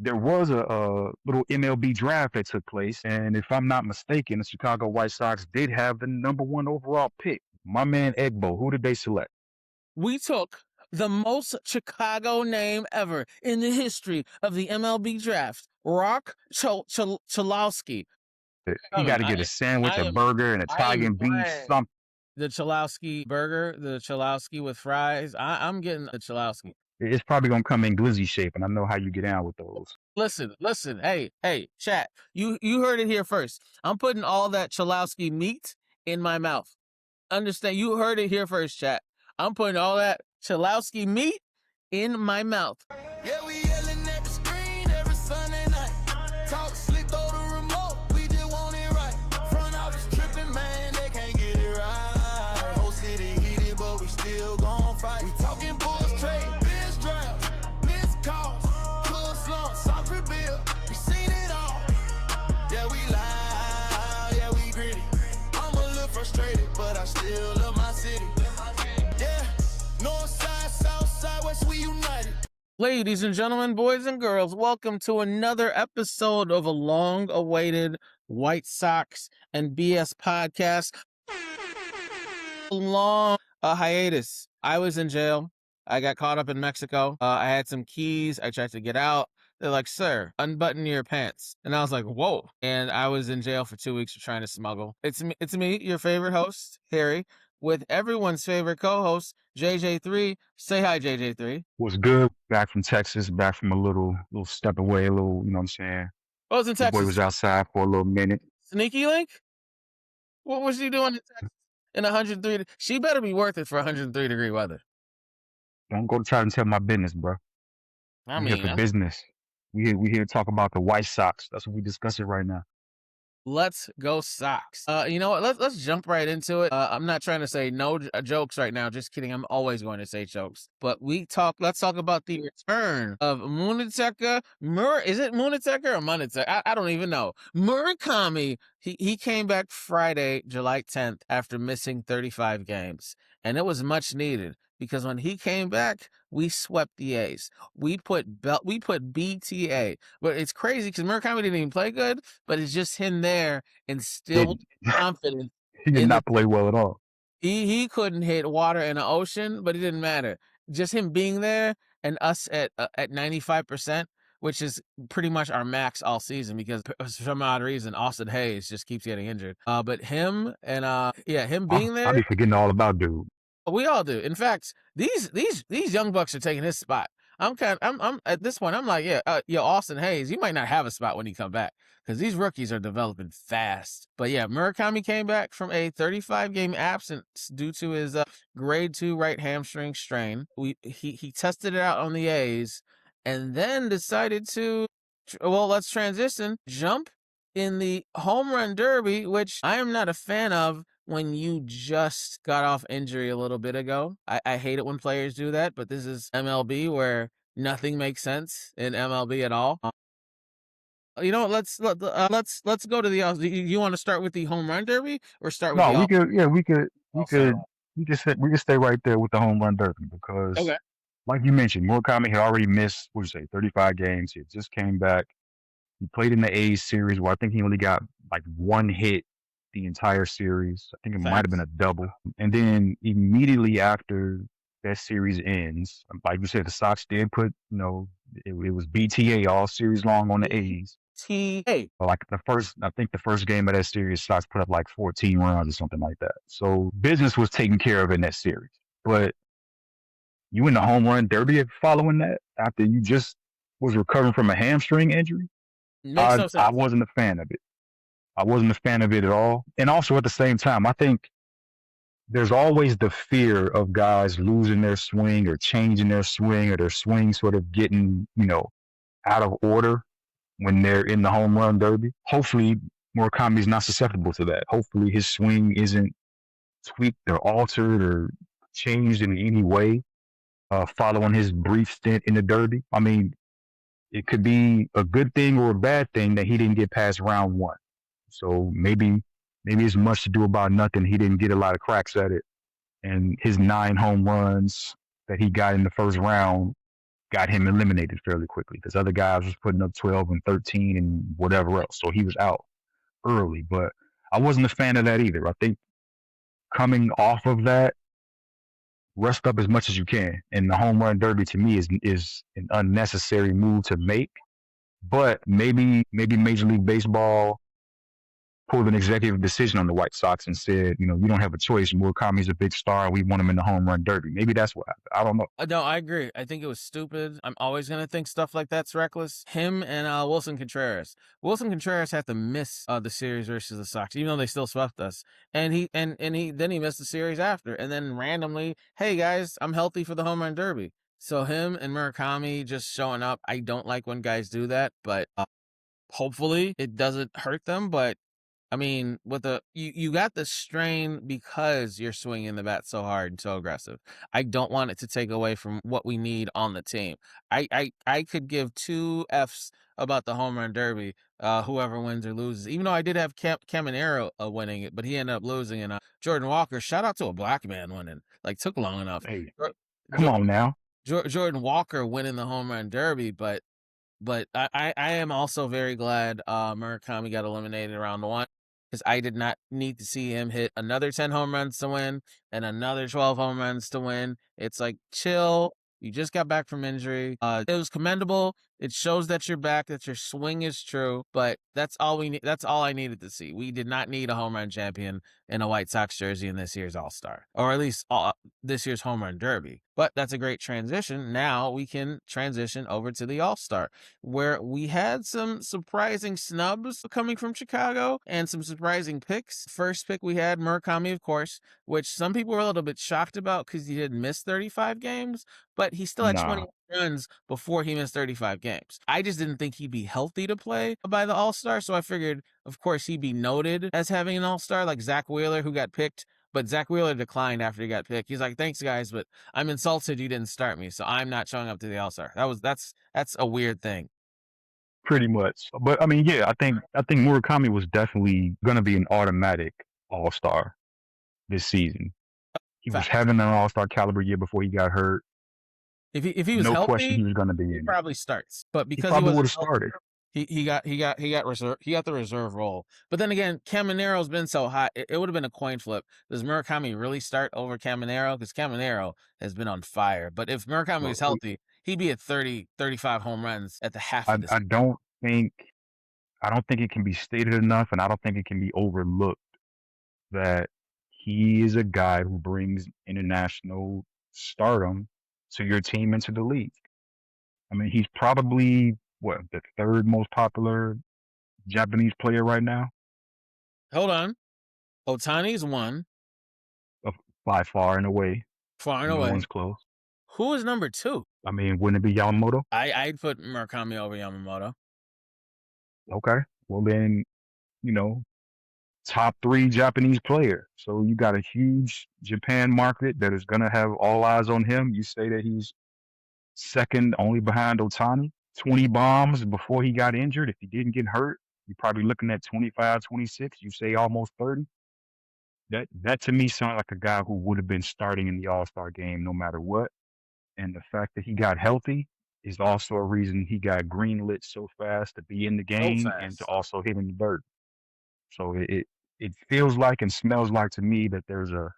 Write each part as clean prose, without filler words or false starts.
there was a little MLB draft that took place, and if I'm not mistaken, the Chicago White Sox did have the #1 overall pick. My man Egbo. Who did they select? We took the most Chicago name ever in the history of the MLB draft, Rock Chalowski. He got to get a sandwich, a burger, and Italian beef, something. The Chalowski burger, the Chalowski with fries. I'm getting the Chalowski. It's probably gonna come in glizzy shape, and I know how you get down with those. Listen. Hey, chat. You heard it here first. I'm putting all that Chalowski meat in my mouth. Understand? You heard it here first, chat. I'm putting all that Chalowski meat in my mouth. Yeah, we yelling at the screen every Sunday night. Talk slick, throw the remote. We just want it right. Front office tripping, man, they can't get it right. Whole city heated, but we still gon' fight. We talking Bulls trade, biz drafts, missed calls, club slumps, soft rebuild. We seen it all. Yeah, we live, yeah, we gritty. I'm a little frustrated, but I still love my city. Yeah, north side, south side, west, we united. Ladies and gentlemen, boys and girls, welcome to another episode of a long-awaited White Sox and BS podcast. Long hiatus. I was in jail. I got caught up in Mexico. I had some keys. I tried to get out. They're like, sir, unbutton your pants. And I was like, whoa. And I was in jail for 2 weeks for trying to smuggle. It's me, your favorite host, Harry, with everyone's favorite co-host, JJ3. Say hi, JJ3. What's good? Back from Texas, back from a little step away, you know what I'm saying? I was in The Texas. boy was outside for a little minute. Sneaky Link? What was she doing in Texas? In 103? She better be worth it for 103-degree weather. Don't go to try and tell my business, bro. I We here for business. We here to talk about the White Sox. That's what we discussing right now. Let's go Sox. You know what? Let's jump right into it. I'm not trying to say no jokes right now. Just kidding. I'm always going to say jokes. But let's talk about the return of Munetaka. Is it Munetaka or Munetaka? I don't even know. Murakami. He came back Friday, July 10th, after missing 35 games. And it was much needed. Because when he came back, we swept the A's. We put BTA. But it's crazy because Murakami didn't even play good, but it's just him there instilled confidence. He did not play well at all. He couldn't hit water in the ocean, but it didn't matter. Just him being there and us at 95%, which is pretty much our max all season because for some odd reason, Austin Hayes just keeps getting injured. But him and him being there. I'll be forgetting all about dude. We all do. In fact, these young bucks are taking his spot. I'm at this point. I'm like, Austin Hayes, you might not have a spot when he come back because these rookies are developing fast. But yeah, Murakami came back from a 35-game absence due to his grade 2 right hamstring strain. He tested it out on the A's and then decided to, let's jump in the home run derby, which I am not a fan of. When you just got off injury a little bit ago. I hate it when players do that, but this is MLB where nothing makes sense in MLB at all. You know what? Let's go to the. You want to start with the home run derby or start with? No, we could stay right there with the home run derby because, like you mentioned, Murakami had already missed 35 games. He just came back. He played in the A's series where I think he only got like one hit the entire series. I think it might have been a double. And then immediately after that series ends, like you said, the Sox did put, it was BTA all series long on the A's. BTA. Like the first game of that series, Sox put up like 14 runs or something like that. So business was taken care of in that series. But you in the home run derby following that after you just was recovering from a hamstring injury? I wasn't a fan of it. I wasn't a fan of it at all. And also at the same time, I think there's always the fear of guys losing their swing or changing their swing or their swing sort of getting, out of order when they're in the home run derby. Hopefully Murakami's not susceptible to that. Hopefully his swing isn't tweaked or altered or changed in any way following his brief stint in the derby. I mean, it could be a good thing or a bad thing that he didn't get past round 1. So maybe it's much to do about nothing. He didn't get a lot of cracks at it. And his 9 home runs that he got in the first round got him eliminated fairly quickly because other guys was putting up 12 and 13 and whatever else. So he was out early, but I wasn't a fan of that either. I think coming off of that, rest up as much as you can. And the home run derby to me is an unnecessary move to make. But maybe Major League Baseball pulled an executive decision on the White Sox and said, you don't have a choice. Murakami's a big star. We want him in the home run derby. Maybe that's what happened. I don't know. No, I agree. I think it was stupid. I'm always going to think stuff like that's reckless. Him and Wilson Contreras. Wilson Contreras had to miss the series versus the Sox, even though they still swept us. And he missed the series after. And then randomly, hey guys, I'm healthy for the home run derby. So him and Murakami just showing up. I don't like when guys do that, but hopefully it doesn't hurt them. But I mean, with you got the strain because you're swinging the bat so hard and so aggressive. I don't want it to take away from what we need on the team. I could give 2 Fs about the home run derby, whoever wins or loses. Even though I did have Caminero winning it, but he ended up losing. And Jordan Walker, shout out to a black man winning. Like, took long enough. Hey, come on now. Jordan Walker winning the home run derby, but I am also very glad Murakami got eliminated round 1. Because I did not need to see him hit another 10 home runs to win and another 12 home runs to win. It's like, chill. You just got back from injury. It was commendable. It shows that you're back, that your swing is true. But that's all we need. That's all I needed to see. We did not need a home run champion in a White Sox jersey in this year's All-Star, or at least this year's home run derby. But that's a great transition. Now we can transition over to the All-Star, where we had some surprising snubs coming from Chicago and some surprising picks. First pick we had Murakami, of course, which some people were a little bit shocked about because he didn't miss 35 games, but he still had 20 runs before he missed 35 games. I just didn't think he'd be healthy to play by the All-Star, so I figured, of course, he'd be noted as having an All-Star like Zach Wheeler, who got picked, but Zach Wheeler declined after he got picked. He's like, thanks, guys, but I'm insulted you didn't start me, so I'm not showing up to the All-Star. That's a weird thing. Pretty much. But I mean, yeah, I think Murakami was definitely gonna be an automatic All-Star this season. He was having an All-Star caliber year before he got hurt. If he was no healthy, question he was gonna be in. He probably starts. But because he would have started. He got the reserve role. But then again, Caminero's been so hot, it would have been a coin flip. Does Murakami really start over Caminero? Because Caminero has been on fire. But if Murakami was healthy, he'd be at 30, 35 home runs at the half of this. I don't think it can be stated enough, and I don't think it can be overlooked that he is a guy who brings international stardom to your team and to the league. I mean, he's probably the 3rd most popular Japanese player right now. Hold on, Ohtani's 1 by far and away. Far and away, no one's close. Who is number 2? I mean, wouldn't it be Yamamoto? I'd put Murakami over Yamamoto. Okay, well then, top 3 Japanese player. So you got a huge Japan market that is going to have all eyes on him. You say that he's second only behind Ohtani. 20 bombs before he got injured. If he didn't get hurt, you're probably looking at 25, 26. You say almost 30. That to me sounds like a guy who would have been starting in the All-Star game no matter what. And the fact that he got healthy is also a reason he got greenlit so fast to be in the game and to also hit in the dirt. So it feels like and smells like to me that there's a,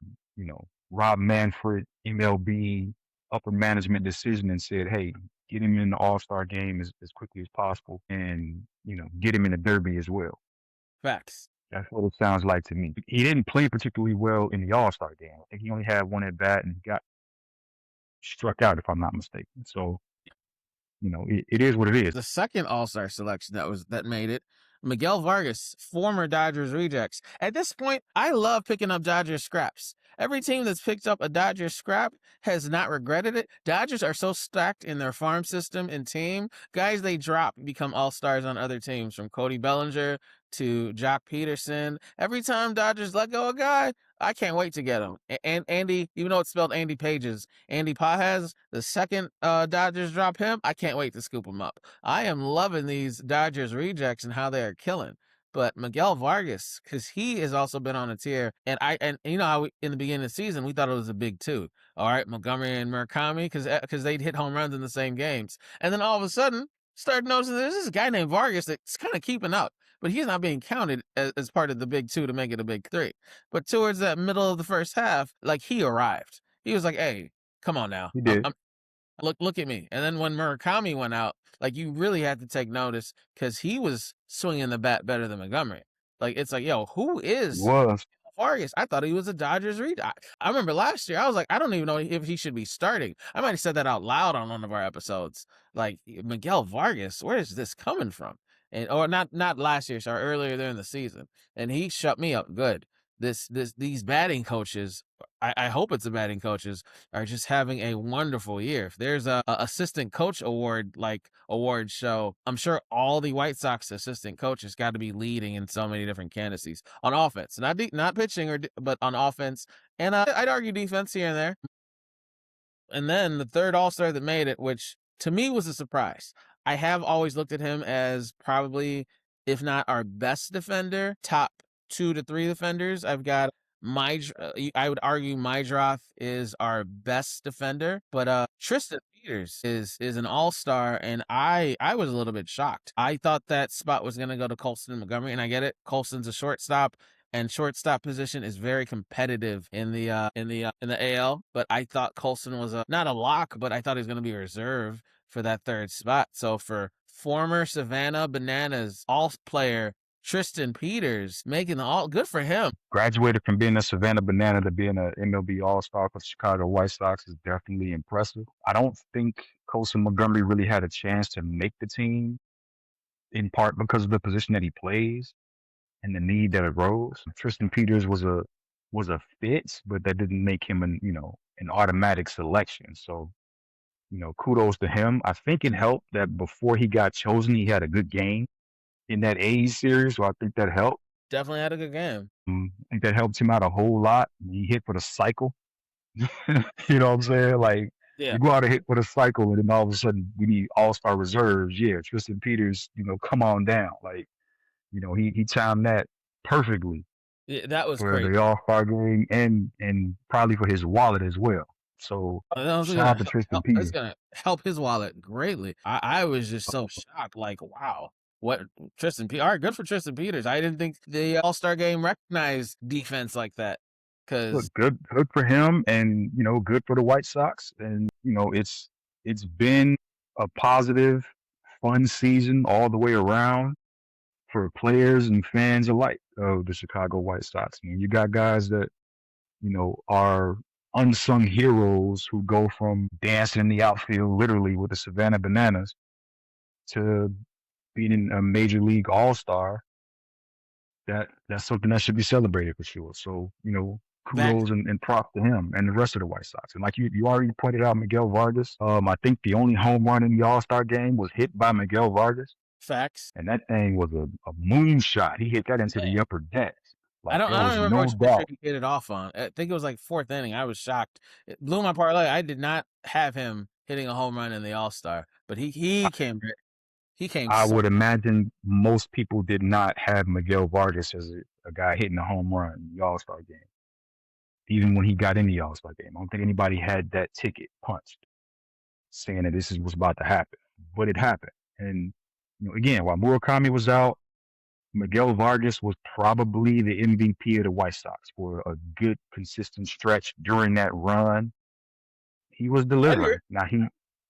Rob Manfred, MLB upper management decision and said, hey, get him in the All-Star game as quickly as possible and, get him in the derby as well. Facts. That's what it sounds like to me. He didn't play particularly well in the All-Star game. I think he only had 1 at bat and got struck out, if I'm not mistaken. So, it is what it is. The second All-Star selection that made it, Miguel Vargas, former Dodgers rejects. At this point, I love picking up Dodgers scraps. Every team that's picked up a Dodgers scrap has not regretted it. Dodgers are so stacked in their farm system and team. Guys they drop become all-stars on other teams, from Cody Bellinger to Jock Peterson. Every time Dodgers let go a guy, I can't wait to get him. And Andy, even though it's spelled Andy Pages, Andy Pages, the second Dodgers drop him, I can't wait to scoop him up. I am loving these Dodgers rejects and how they are killing. But Miguel Vargas, because he has also been on a tear, and you know how in the beginning of the season we thought it was a big two. All right, Montgomery and Murakami, because they'd hit home runs in the same games, and then all of a sudden started noticing there's this guy named Vargas that's kind of keeping up, but he's not being counted as part of the big two to make it a big three. But towards that middle of the first half, like he arrived. He was like, "Hey, come on now, He did. look at me." And then when Murakami went out, like you really had to take notice because he was swinging the bat better than Montgomery. Like it's like, yo, who He is was. Vargas? I thought he was a Dodgers read. I remember last year, I was like, I don't even know if he should be starting. I might have said that out loud on one of our episodes. Like Miguel Vargas, where is this coming from? And or not last year, sorry, earlier there in the season. And he shut me up good. These batting coaches, I hope it's the batting coaches, are just having a wonderful year. If there's a assistant coach award show, I'm sure all the White Sox assistant coaches got to be leading in so many different candidacies on offense, not pitching but on offense, and I'd argue defense here and there. And then the third All-Star that made it, which to me was a surprise. I have always looked at him as probably, if not our best defender, top 2 to 3 defenders. I've got I would argue Mydroth is our best defender, but Tristan Peters is an all-star, and I was a little bit shocked. I thought that spot was going to go to Colston and Montgomery, and I get it. Colston's a shortstop, and shortstop position is very competitive in the AL. But I thought Colston was not a lock, but I thought he was going to be reserved for that third spot. So for former Savannah Bananas all player Tristan Peters making the all, good for him. Graduated from being a Savannah Banana to being an MLB All-Star for the Chicago White Sox is definitely impressive. I don't think Colson Montgomery really had a chance to make the team, in part because of the position that he plays and the need that arose. Tristan Peters was a fit, but that didn't make him an automatic selection. So, kudos to him. I think it helped that before he got chosen, he had a good game in that A's series, so I think that helped. Definitely had a good game. I think that helped him out a whole lot. He hit for the cycle. You know what I'm saying? Like, Yeah. you go out and hit for the cycle, and then all of a sudden we need all-star reserves. Yeah, Tristan Peters, come on down. Like, he timed that perfectly. Yeah, that was for great. The All-Star game and probably for his wallet as well. So shout out to Tristan Peters. It's gonna help his wallet greatly. I was just so shocked, like, wow. What Tristan Peters? All right, good for Tristan Peters. I didn't think the All-Star game recognized defense like that. Cause good for him, and good for the White Sox, and it's been a positive, fun season all the way around for players and fans alike of the Chicago White Sox. I mean, you got guys that are unsung heroes who go from dancing in the outfield literally with the Savannah Bananas to being a major league all-star. That's something that should be celebrated for sure. So, kudos and props to him and the rest of the White Sox. And like you already pointed out, Miguel Vargas, I think the only home run in the All-Star game was hit by Miguel Vargas. Facts. And that thing was a moonshot. He hit that into the upper deck. Like, I don't remember no which pitcher he hit it off on. I think it was like 4th inning. I was shocked. It blew my parlay. I did not have him hitting a home run in the All-Star, but he came. He came. I would imagine most people did not have Miguel Vargas as a guy hitting a home run in the All-Star game. Even when he got in the All-Star game, I don't think anybody had that ticket punched saying that this is what's about to happen. But it happened. And, again, while Murakami was out, Miguel Vargas was probably the MVP of the White Sox for a good, consistent stretch during that run. He was delivering. Now,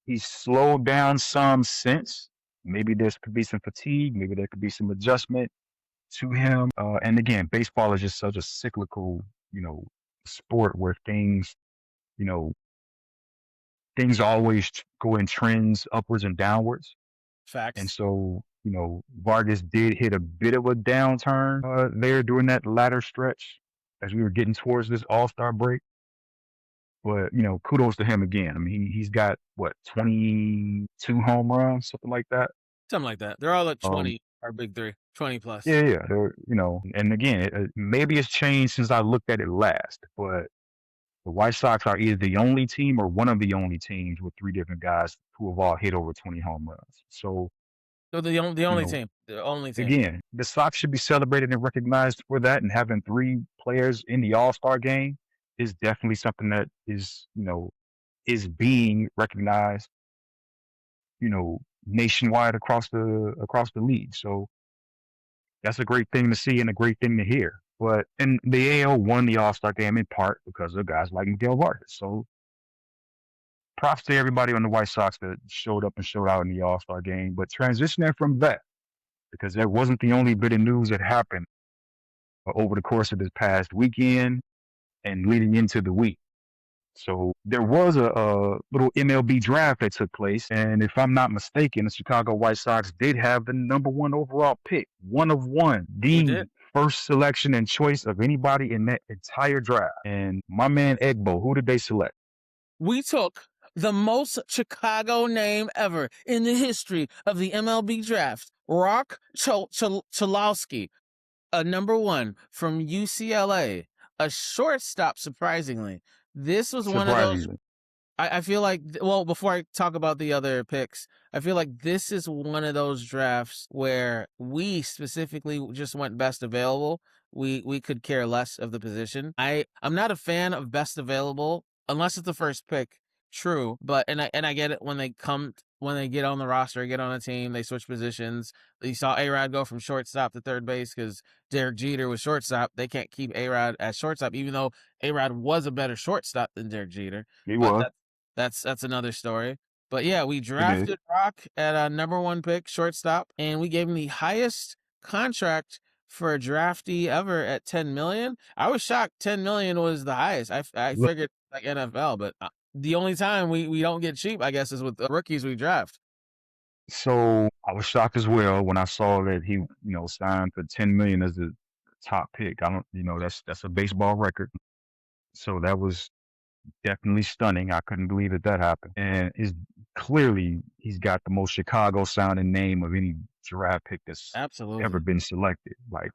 he slowed down some since. Maybe there could be some fatigue. Maybe there could be some adjustment to him. And again, baseball is just such a cyclical, sport where things always go in trends upwards and downwards. Facts. And so, Vargas did hit a bit of a downturn there during that latter stretch as we were getting towards this All-Star break. But, kudos to him again. I mean, he's got, 22 home runs, something like that? Something like that. They're all at 20, our big three, 20 plus. Yeah. They're, and again, maybe it's changed since I looked at it last, but the White Sox are either the only team or one of the only teams with 3 different guys who have all hit over 20 home runs. So they're the only team. The only team. Again, the Sox should be celebrated and recognized for that, and having 3 players in the All-Star game is definitely something that is, is being recognized, nationwide across the league. So that's a great thing to see and a great thing to hear. But and the AL won the All-Star game in part because of guys like Miguel Vargas. So props to everybody on the White Sox that showed up and showed out in the All-Star game. But transitioning from that, because that wasn't the only bit of news that happened over the course of this past weekend and leading into the week. So there was a little MLB draft that took place, and if I'm not mistaken, the Chicago White Sox did have the #1 overall pick, one of one, We the did. first selection and choice of anybody in that entire draft. And my man Egbo, who did they select? We took the most Chicago name ever in the history of the MLB draft, Rock Chalowski, a #1 from UCLA, a shortstop. Surprisingly, this was one of those. Surprisingly, I feel like, well, before I talk about the other picks, I feel like this is one of those drafts where we specifically just went best available. We could care less of the position. I'm not a fan of best available unless it's the first pick. True, but I get it when they get on the roster, get on a team, they switch positions. You saw A-Rod go from shortstop to third base because Derek Jeter was shortstop. They can't keep A-Rod at shortstop, even though A-Rod was a better shortstop than Derek Jeter. he But was. that's another story. But yeah, we He did. drafted Rock at a #1 pick, shortstop, and we gave him the highest contract for a draftee ever at $10 million. I was shocked $10 million was the highest. I Look, figured like NFL, but the only time we don't get cheap, I guess, is with the rookies we draft. so I was shocked as well when I saw that he, signed for 10 million as the top pick. I don't, that's a baseball record. So that was definitely stunning. I couldn't believe that happened. And is clearly he's got the most Chicago sounding name of any draft pick that's Absolutely. ever been selected. Like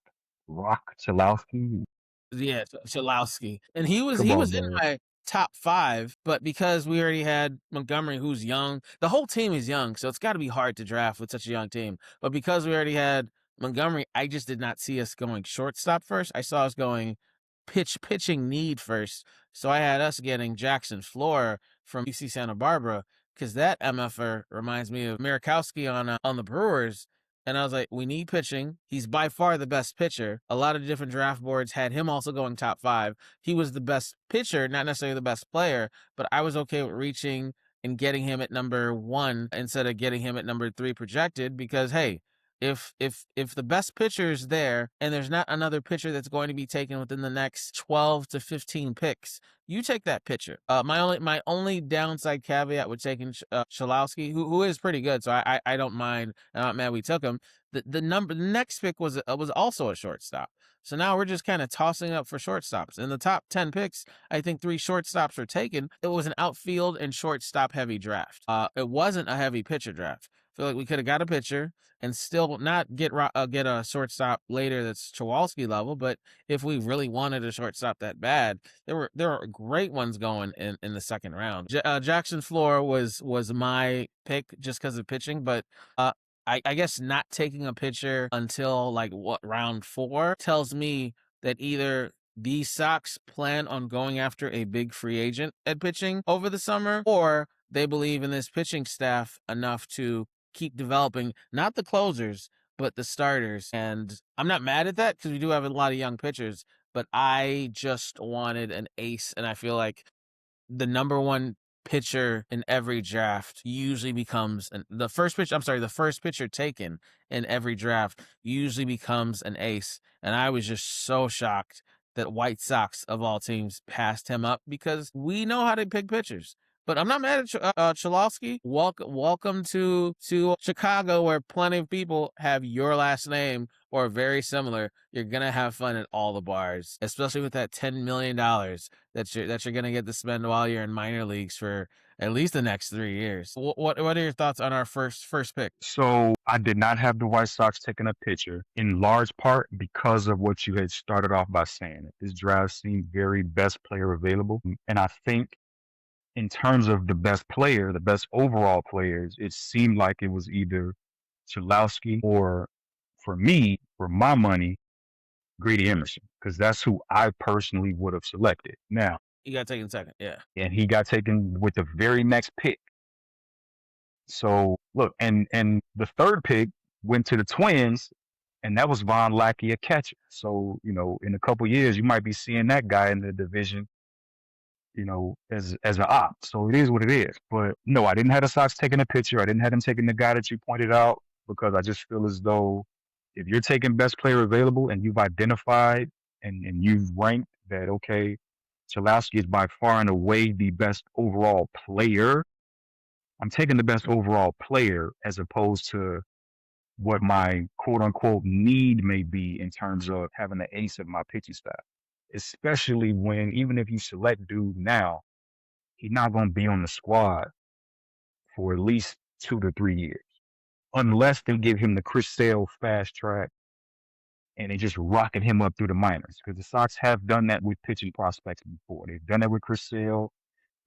Rock Chalowski. Yeah, Chalowski. And he was Come on, in man. my top 5, but because we already had Montgomery, who's young, the whole team is young, so it's got to be hard to draft with such a young team. But because we already had Montgomery, I just did not see us going shortstop first. I saw us going pitching need first. So I had us getting Jackson Flora from UC Santa Barbara because that MFer reminds me of Murakami on the Brewers. And I was like, we need pitching. He's by far the best pitcher. A lot of different draft boards had him also going top 5. He was the best pitcher, not necessarily the best player, but I was okay with reaching and getting him at #1 instead of getting him at #3 projected because, hey, if the best pitcher is there and there's not another pitcher that's going to be taken within the next 12 to 15 picks, you take that pitcher. My only downside caveat with taking Chalowski, who is pretty good, so I don't mind. I'm not mad we took him. The next pick was also a shortstop. So now we're just kind of tossing up for shortstops. In the top 10 picks, I think 3 shortstops were taken. It was an outfield and shortstop heavy draft. It wasn't a heavy pitcher draft. I feel like we could have got a pitcher and still not get a shortstop later that's Chawalski level. But if we really wanted a shortstop that bad, there were great ones going in the second round. Jackson Flora was my pick just because of pitching, but I guess not taking a pitcher until like round 4 tells me that either the Sox plan on going after a big free agent at pitching over the summer, or they believe in this pitching staff enough to keep developing not the closers but the starters. And I'm not mad at that because we do have a lot of young pitchers, but I just wanted an ace, and I feel like the #1 pitcher in every draft usually becomes the first pitcher taken in every draft usually becomes an ace. And I was just so shocked that White Sox of all teams passed him up because we know how to pick pitchers. But I'm not mad at Chalowski. Welcome to Chicago, where plenty of people have your last name or very similar. You're gonna have fun at all the bars, especially with that $10 million that you're gonna get to spend while you're in minor leagues for at least the next 3 years. What are your thoughts on our first pick? So I did not have the White Sox taking a pitcher, in large part because of what you had started off by saying. This draft seemed very best player available. And I think in terms of the best player, the best overall players, it seemed like it was either Chalowski or for me, for my money, Grady Emerson, because that's who I personally would have selected. Now, he got taken second. Yeah. and he got taken with the very next pick. So look, and the third pick went to the Twins, and that was Von Lackey, a catcher. So in a couple years, you might be seeing that guy in the division, as an op. So it is what it is. But no, I didn't have the Sox taking a pitcher. I didn't have them taking the guy that you pointed out, because I just feel as though if you're taking best player available and you've identified and you've ranked that, okay, Chalowski is by far and away the best overall player, I'm taking the best overall player as opposed to what my quote unquote need may be in terms of having the ace of my pitching staff. Especially when, even if you select dude now, he's not going to be on the squad for at least 2 to 3 years, unless they give him the Chris Sale fast track and they just rocket him up through the minors. Because the Sox have done that with pitching prospects before. They've done that with Chris Sale.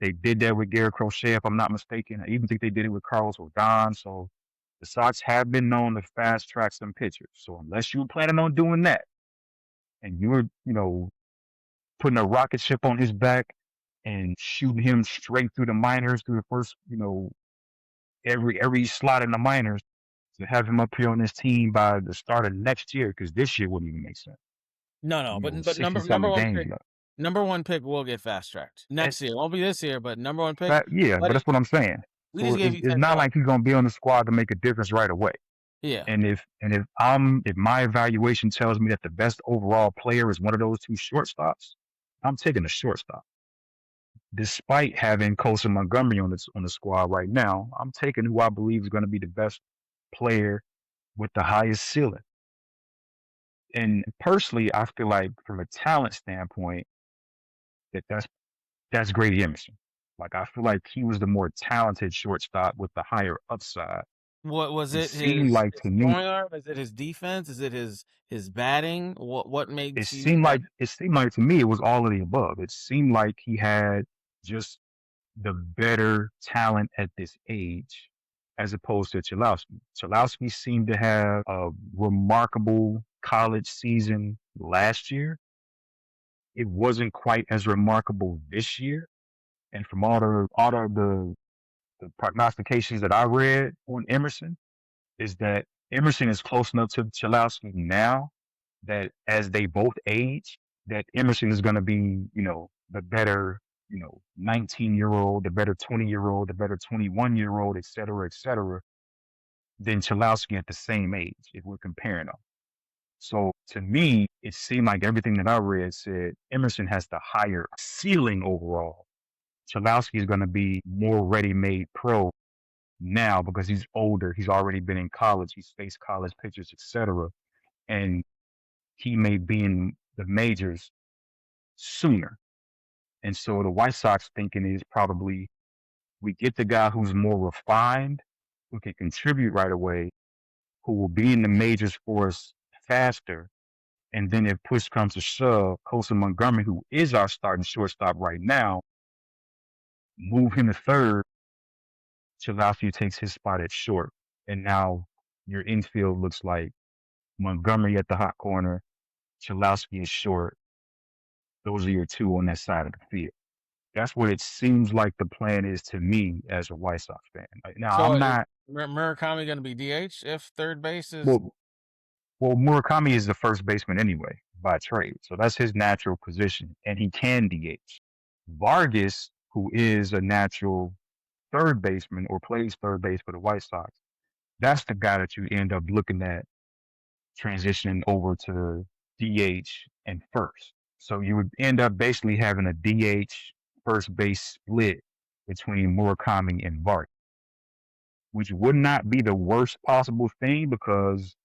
They did that with Garrett Crochet, if I'm not mistaken. I even think they did it with Carlos Rodon. So the Sox have been known to fast track some pitchers. So unless you're planning on doing that, and you're, putting a rocket ship on his back and shooting him straight through the minors, through the first, every slot in the minors, to have him up here on this team by the start of next year, because this year wouldn't even make sense. No, but 60 number one games pick, left. number one pick will get fast tracked next year. It won't be this year, but number one pick. Yeah, but that's what I'm saying. We So just gave you it's not like he's gonna be on the squad to make a difference right away. Yeah. And if my evaluation tells me that the best overall player is one of those two shortstops, I'm taking the shortstop. Despite having Colson Montgomery on the squad right now, I'm taking who I believe is going to be the best player with the highest ceiling. And personally, I feel like from a talent standpoint, that's Grady Emerson. Like, I feel like he was the more talented shortstop with the higher upside. What was it? Seemed like to me, throwing arm? Is it his defense? Is it his batting? What makes it seemed like to me it was all of the above. It seemed like he had just the better talent at this age, as opposed to Chalowski. Chalowski seemed to have a remarkable college season last year. It wasn't quite as remarkable this year. And from all the prognostications that I read on Emerson, is that Emerson is close enough to Chalowski now that as they both age, that Emerson is going to be, the better, 19-year-old, the better 20-year-old, the better 21-year-old, et cetera, than Chalowski at the same age, if we're comparing them. So to me, it seemed like everything that I read said Emerson has the higher ceiling overall. Chalowski is going to be more ready-made pro now because he's older. He's already been in college. He's faced college pitchers, etc. And he may be in the majors sooner. And so the White Sox thinking is probably we get the guy who's more refined, who can contribute right away, who will be in the majors for us faster. And then if push comes to shove, Colson Montgomery, who is our starting shortstop right now, move him to third. Chalowski takes his spot at short. And now your infield looks like Montgomery at the hot corner, Chalowski is short. Those are your two on that side of the field. That's what it seems like the plan is to me as a White Sox fan. Now, so I'm not. Murakami going to be DH if third base is? Well, Murakami is the first baseman anyway by trade. So that's his natural position, and he can DH. Vargas, who is a natural third baseman or plays third base for the White Sox, that's the guy that you end up looking at transitioning over to DH and first. So you would end up basically having a DH first base split between Murakami and Vargas, which would not be the worst possible thing because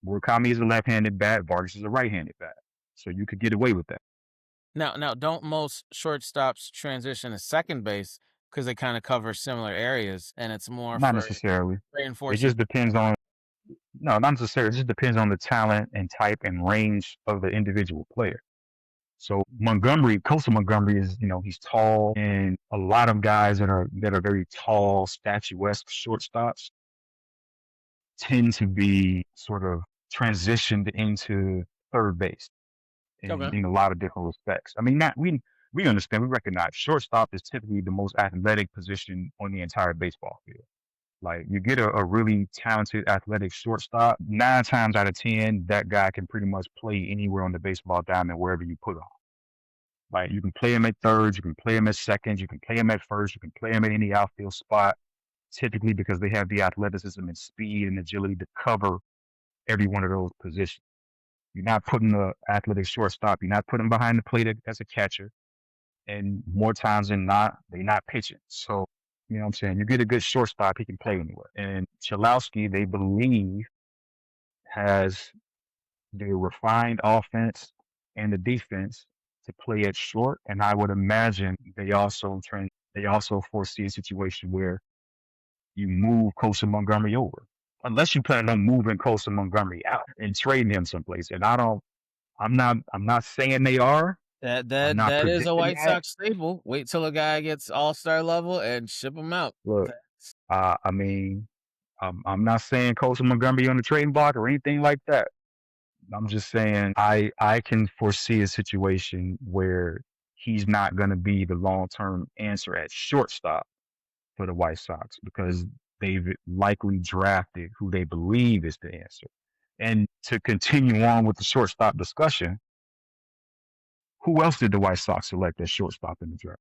Murakami is a left-handed bat, Vargas is a right-handed bat. So you could get away with that. Now, don't most shortstops transition to second base because they kind of cover similar areas and it's more not necessarily. Reinforcing. It just depends on not necessarily. It just depends on the talent and type and range of the individual player. So Colson Montgomery is, he's tall, and a lot of guys that are very tall, statuesque shortstops tend to be sort of transitioned into third base Okay. in a lot of different respects. I mean, not we understand, we recognize shortstop is typically the most athletic position on the entire baseball field. Like you get a really talented athletic shortstop, 9 times out of 10, that guy can pretty much play anywhere on the baseball diamond wherever you put him. Like you can play him at third, you can play him at second, you can play him at first, you can play him at any outfield spot, typically because they have the athleticism and speed and agility to cover every one of those positions. You're not putting the athletic shortstop, you're not putting him behind the plate as a catcher. And more times than not, they're not pitching. So, you know what I'm saying? You get a good shortstop, he can play anywhere. And Chalowski, they believe, has the refined offense and the defense to play at short. And I would imagine they also foresee a situation where you move Costa Montgomery over. Unless you plan on moving Costa Montgomery out and trading him someplace. And I'm not saying they are. That I'm that not that is a predicting White that. Sox staple. Wait till a guy gets all-star level and ship him out. Look, I mean, I'm not saying Costa Montgomery on the trading block or anything like that. I'm just saying I can foresee a situation where he's not going to be the long term answer at shortstop for the White Sox because they've likely drafted who they believe is the answer. And to continue on with the shortstop discussion, who else did the White Sox select as shortstop in the draft?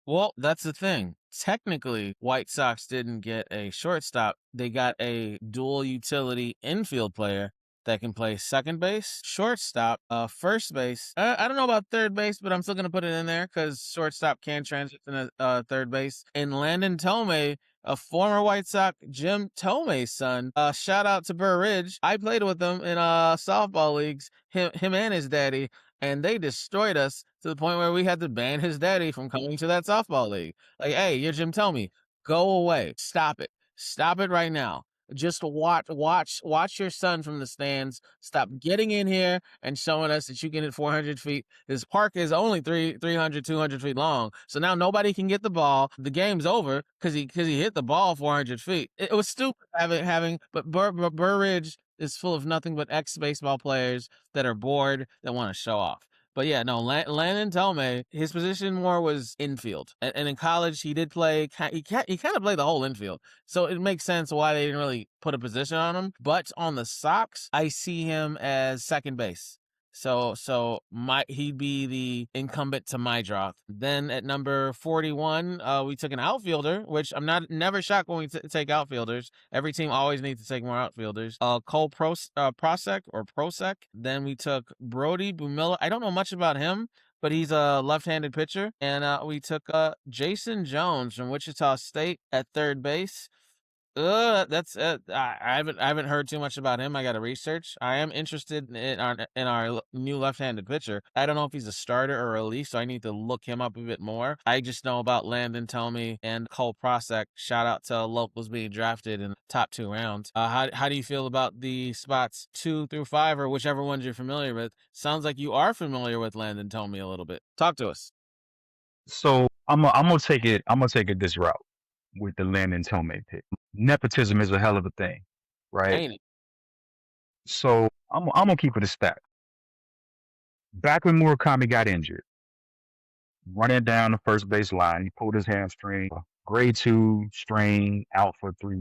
Well, that's the thing. Technically, White Sox didn't get a shortstop. They got a dual utility infield player that can play second base, shortstop, first base. I don't know about third base, but I'm still going to put it in there because shortstop can transition to third base. And Landon Tomei, a former White Sox, Jim Tomei's son. Shout out to Burr Ridge. I played with him in softball leagues, him and his daddy, and they destroyed us to the point where we had to ban his daddy from coming to that softball league. Like, hey, you're Jim Tomei. Go away. Stop it. Stop it right now. Just watch your son from the stands. Stop getting in here and showing us that you can hit 400 feet. This park is only 300, 200 feet long. So now nobody can get the ball. The game's over because he hit the ball 400 feet. It was stupid but Burr Ridge is full of nothing but ex-baseball players that are bored that want to show off. But yeah, no, Landon Tomei, his position more was infield. And in college, he did play, he kind of played the whole infield. So it makes sense why they didn't really put a position on him. But on the Sox, I see him as second base. So he'd be the incumbent to my draft. Then at number 41, we took an outfielder, which I'm never shocked when we take outfielders. Every team always needs to take more outfielders. Cole Prosek. Then we took Brody Bumilla. I don't know much about him, but he's a left-handed pitcher. And we took Jason Jones from Wichita State at third base. That's I haven't heard too much about him. I got to research. I am interested in our new left-handed pitcher. I don't know if he's a starter or a relief, so I need to look him up a bit more. I just know about Landon Tomei and Cole Prosek. Shout out to locals being drafted in the top 2 rounds. How do you feel about the spots 2 through 5 or whichever ones you're familiar with? Sounds like you are familiar with Landon Tomei a little bit. Talk to us. So I'm gonna take it this route with the Landon Tomei pick. Nepotism is a hell of a thing, right? Ain't it? So I'm gonna keep it a stack. Back when Murakami got injured, running down the first base line, he pulled his hamstring, grade 2 strain, out for 4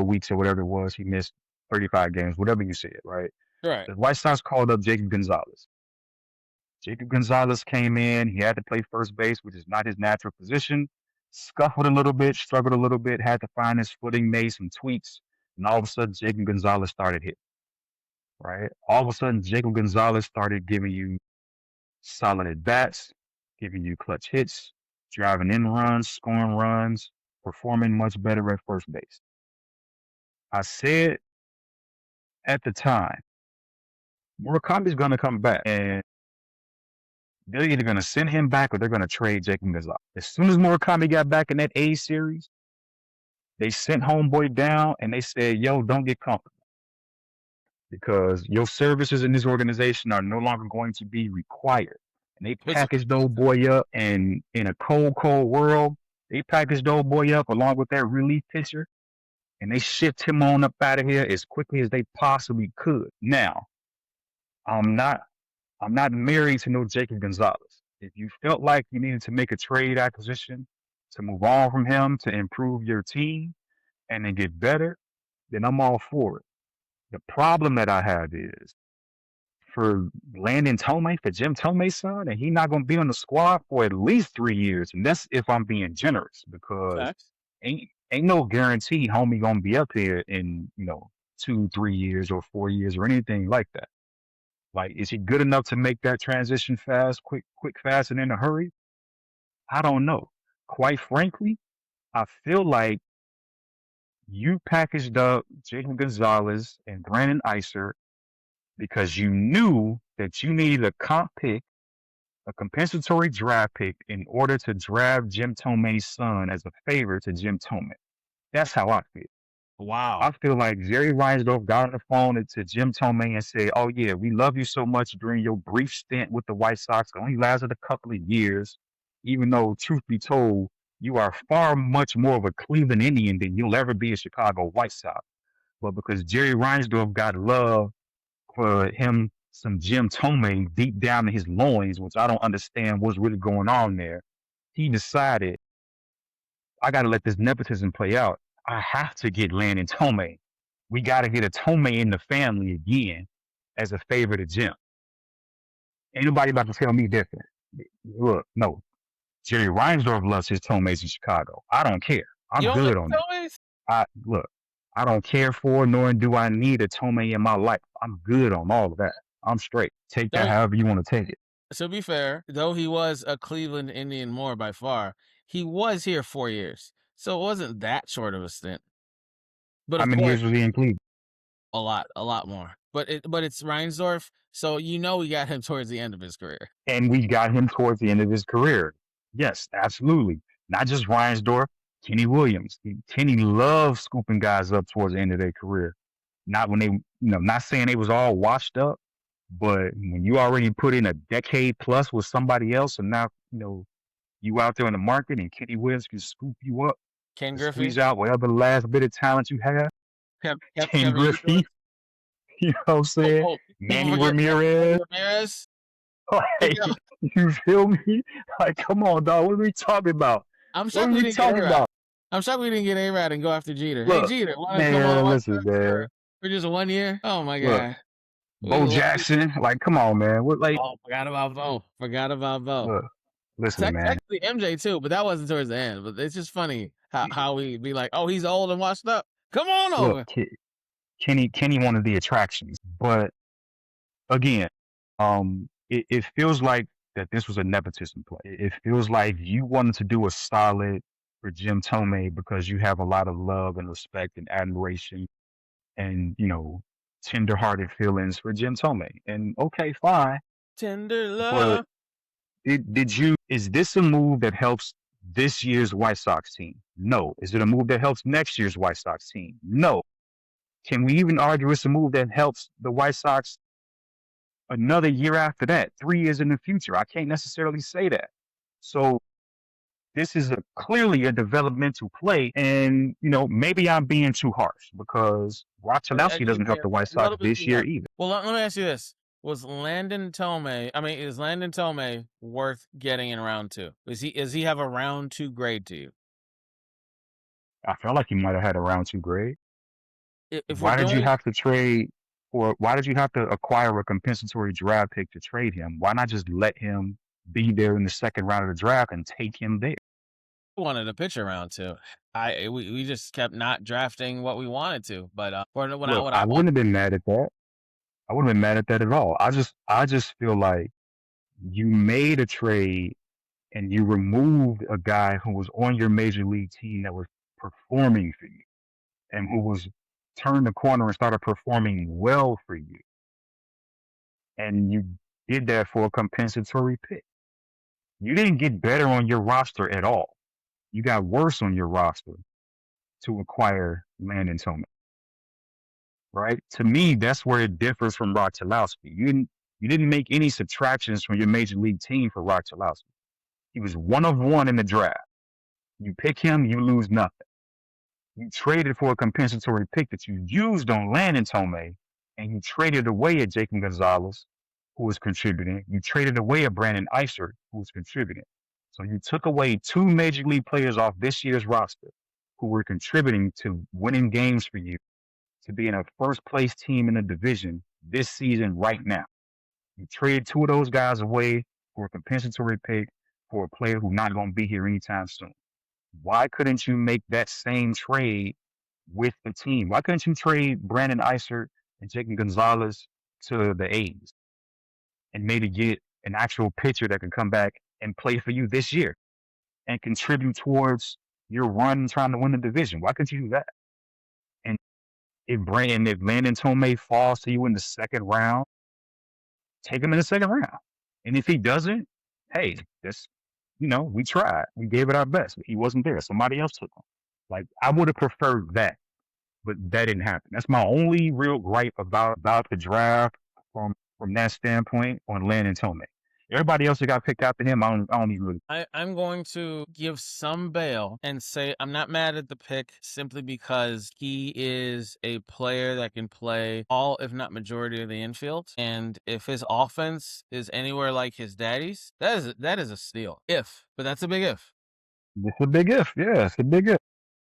weeks or whatever it was. He missed 35 games, whatever you said, right? Right. The White Sox called up Jacob Gonzalez. Jacob Gonzalez came in. He had to play first base, which is not his natural position. Scuffled a little bit, struggled a little bit, had to find his footing, made some tweaks, and all of a sudden, Jacob Gonzalez started hitting. Right? All of a sudden, Jacob Gonzalez started giving you solid at bats, giving you clutch hits, driving in runs, scoring runs, performing much better at first base. I said at the time, Murakami's going to come back, and they're either going to send him back or they're going to trade Jacob Gonzalez. As soon as Murakami got back in that A series, they sent homeboy down and they said, yo, don't get comfortable because your services in this organization are no longer going to be required. And they packaged old boy up, and in a cold world, they packaged old boy up along with that relief pitcher. and they shipped him on up out of here as quickly as they possibly could. Now, I'm not married to no Jacob Gonzalez. If you felt like you needed to make a trade acquisition to move on from him to improve your team and then get better, then I'm all for it. The problem that I have is for Landon Tomei, for Jim Tomei's son, and he's not going to be on the squad for at least 3 years. And that's if I'm being generous, because Facts. ain't no guarantee homie going to be up here in 2, 3 years or 4 years or anything like that. Like, is he good enough to make that transition fast, quick, fast, and in a hurry? I don't know. Quite frankly, I feel like you packaged up Jacob Gonzalez and Brandon Iser because you knew that you needed a comp pick, a compensatory draft pick, in order to draft Jim Tomei's son as a favor to Jim Tomei. That's how I feel. Wow. I feel like Jerry Reinsdorf got on the phone to Jim Tomei and said, "Oh yeah, we love you so much during your brief stint with the White Sox. It only lasted a couple of years, even though, truth be told, you are far much more of a Cleveland Indian than you'll ever be a Chicago White Sox. But because Jerry Reinsdorf got love for him, some Jim Tomei deep down in his loins, which I don't understand what's really going on there, he decided, I got to let this nepotism play out. I have to get Landon Tomei. We got to get a Tomei in the family again as a favor to Jim. Ain't nobody about to tell me different. Look, no. Jerry Reinsdorf loves his Tomeis in Chicago. I don't care. I'm You don't good like on it. Tomeis? Look, I don't care for, nor do I need a Tomei in my life. I'm good on all of that. I'm straight. Take that however you want to take it. To be fair, though he was a Cleveland Indian more by far, he was here 4 years. So it wasn't that short of a stint. But How many years was he in Cleveland? A lot more. But it's Reinsdorf, so we got him towards the end of his career. And we got him towards the end of his career. Yes, absolutely. Not just Reinsdorf, Kenny Williams. Kenny loves scooping guys up towards the end of their career. Not when they, not saying they was all washed up, but when you already put in a decade plus with somebody else, and now you out there in the market, and Kenny Williams can scoop you up, Ken Griffey, squeeze out whatever last bit of talent you have. Ken Griffey, you know what I'm saying? Manny Ramirez. Like, you feel me? Like, come on, dog. What are we talking about? I'm shocked we didn't get A-Rod. I'm shocked we didn't get A-Rod and go after Jeter. Look, hey, Jeter, man, listen, man. For just 1 year? Oh, my God. Bo Jackson. Like, come on, man. What, like? Oh, forgot about Bo. Look, listen, man. Technically MJ, too, but that wasn't towards the end. But it's just funny how we be like, oh, he's old and washed up. Come on over. Look, Kenny wanted the attractions. But, again, it feels like that this was a nepotism play. It feels like you wanted to do a solid for Jim Tomei because you have a lot of love and respect and admiration and, tender-hearted feelings for Jim Tomei. And okay, fine. Tender love. But is this a move that helps this year's White Sox team? No. Is it a move that helps next year's White Sox team? No. Can we even argue it's a move that helps the White Sox another year after that, 3 years in the future? I can't necessarily say that. So this is clearly a developmental play, and maybe I'm being too harsh because Rochelowski doesn't help the White Sox this year either. Well, let me ask you this: is Landon Tomei worth getting in round 2? Does he have a round 2 grade to you? I felt like he might have had a round 2 grade. Why did you have to trade? Or why did you have to acquire a compensatory draft pick to trade him? Why not just let him be there in the second round of the draft and take him there? We wanted a pitcher round 2. We just kept not drafting what we wanted to. But I wouldn't have been mad at that. I wouldn't have been mad at that at all. I just feel like you made a trade and you removed a guy who was on your major league team that was performing for you and who was turned the corner and started performing well for you. And you did that for a compensatory pick. You didn't get better on your roster at all. You got worse on your roster to acquire Landon Tomei. Right? To me, that's where it differs from Rochelowski. You didn't make any subtractions from your major league team for Rochelowski. He was 1 of 1 in the draft. You pick him, you lose nothing. You traded for a compensatory pick that you used on Landon Tomei, and you traded away a Jacob Gonzalez, who was contributing. You traded away a Brandon Iser, who was contributing. So you took away two major league players off this year's roster who were contributing to winning games for you to be in a first place team in the division this season right now. You traded two of those guys away for a compensatory pick for a player who's not going to be here anytime soon. Why couldn't you make that same trade with the team? Why couldn't you trade Brandon Iser and Jacob Gonzalez to the A's and maybe get an actual pitcher that can come back and play for you this year and contribute towards your run trying to win the division? Why couldn't you do that? And if Landon Tomei falls to you in the second round, take him in the second round. And if he doesn't, hey, we tried. We gave it our best. But he wasn't there. Somebody else took him. Like, I would have preferred that, but that didn't happen. That's my only real gripe about the draft from that standpoint on Landon Tomei. Everybody else that got picked after him, I don't even really. I'm going to give some bail and say I'm not mad at the pick simply because he is a player that can play all, if not majority, of the infield. And if his offense is anywhere like his daddy's, that is a steal. But that's a big if. It's a big if. Yeah, it's a big if.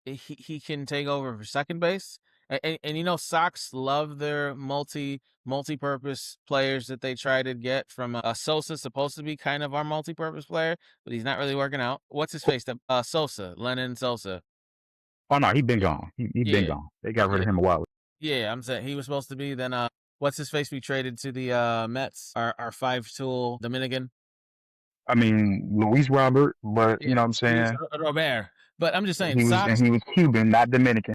He can take over for second base. And Sox love their multi-purpose players that they try to get from Sosa. Supposed to be kind of our multi-purpose player, but he's not really working out. What's his face? Sosa, Lennon Sosa. Oh no, he been gone. He been gone. They got rid of him a while ago. Yeah, I'm saying he was supposed to be. Then what's his face? We traded to the Mets. Our five-tool Dominican. I mean, Luis Robert, but you know what I'm saying? Robert. But I'm just saying, he was Cuban, not Dominican.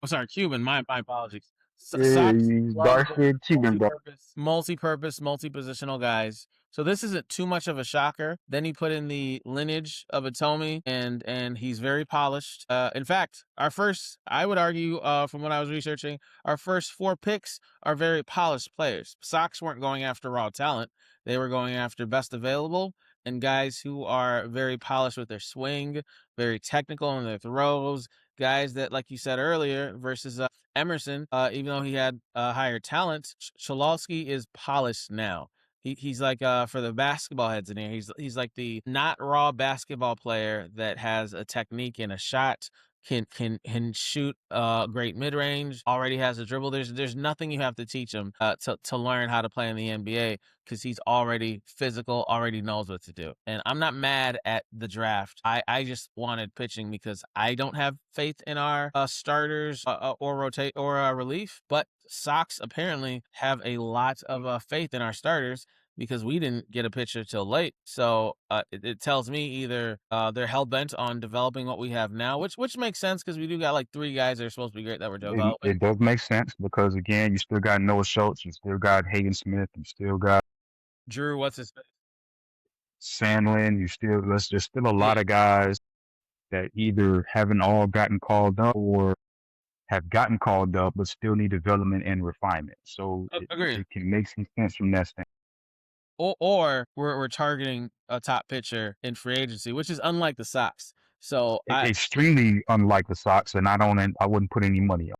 Oh, sorry, Cuban. My apologies. He's dark-haired Cuban, bro. Multi-purpose, multi-positional guys. So this isn't too much of a shocker. Then he put in the lineage of Atomi, and he's very polished. In fact, I would argue, from what I was researching, our first 4 picks are very polished players. Sox weren't going after raw talent. They were going after best available and guys who are very polished with their swing, very technical in their throws, guys that, like you said earlier, versus Emerson, even though he had higher talent, Cholowski is polished now. He's like, for the basketball heads in here, he's like the not raw basketball player that has a technique and a shot, can shoot great mid range, already has a dribble. There's nothing you have to teach him to learn how to play in the NBA because he's already physical, already knows what to do. And I'm not mad at the draft. I just wanted pitching because I don't have faith in our starters or relief. But Sox apparently have a lot of faith in our starters because we didn't get a pitcher till late. So it tells me either they're hell-bent on developing what we have now, which makes sense because we do got like 3 guys that are supposed to be great that we're developing. It does make sense because, again, you still got Noah Schultz, you still got Hagen Smith, you still got Drew, what's his face? Sandlin, there's still a lot of guys that either haven't all gotten called up or have gotten called up but still need development and refinement. So it can make some sense from that standpoint. Or we're targeting a top pitcher in free agency, which is unlike the Sox. So extremely unlike the Sox, and I wouldn't put any money on.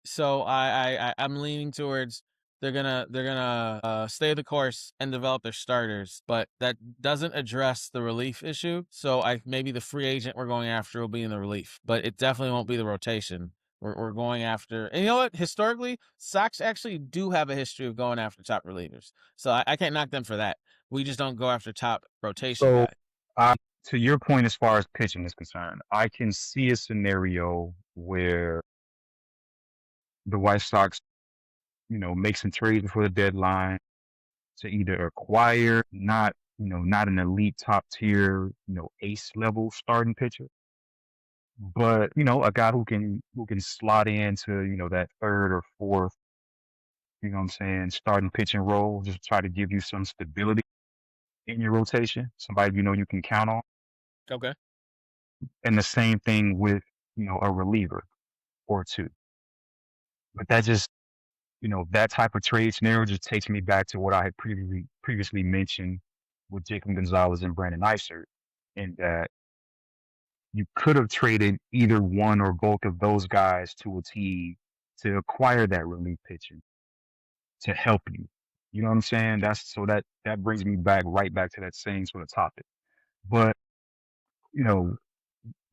So I'm leaning towards they're gonna stay the course and develop their starters, but that doesn't address the relief issue. So maybe the free agent we're going after will be in the relief, but it definitely won't be the rotation. We're going after, and you know what? Historically, Sox actually do have a history of going after top relievers. So I can't knock them for that. We just don't go after top rotation guys. To your point, as far as pitching is concerned, I can see a scenario where the White Sox, make some trades before the deadline to either acquire not an elite top tier, ace level starting pitcher, but a guy who can slot into that third or fourth, starting pitching role, just try to give you some stability in your rotation, somebody you can count on. Okay. And the same thing with a reliever or two. But that just that type of trade scenario just takes me back to what I had previously mentioned with Jacob Gonzalez and Brandon Iser, in that you could have traded either one or both of those guys to a team to acquire that relief pitcher to help you. You know what I'm saying? That brings me back right back to that same sort of topic. But you know,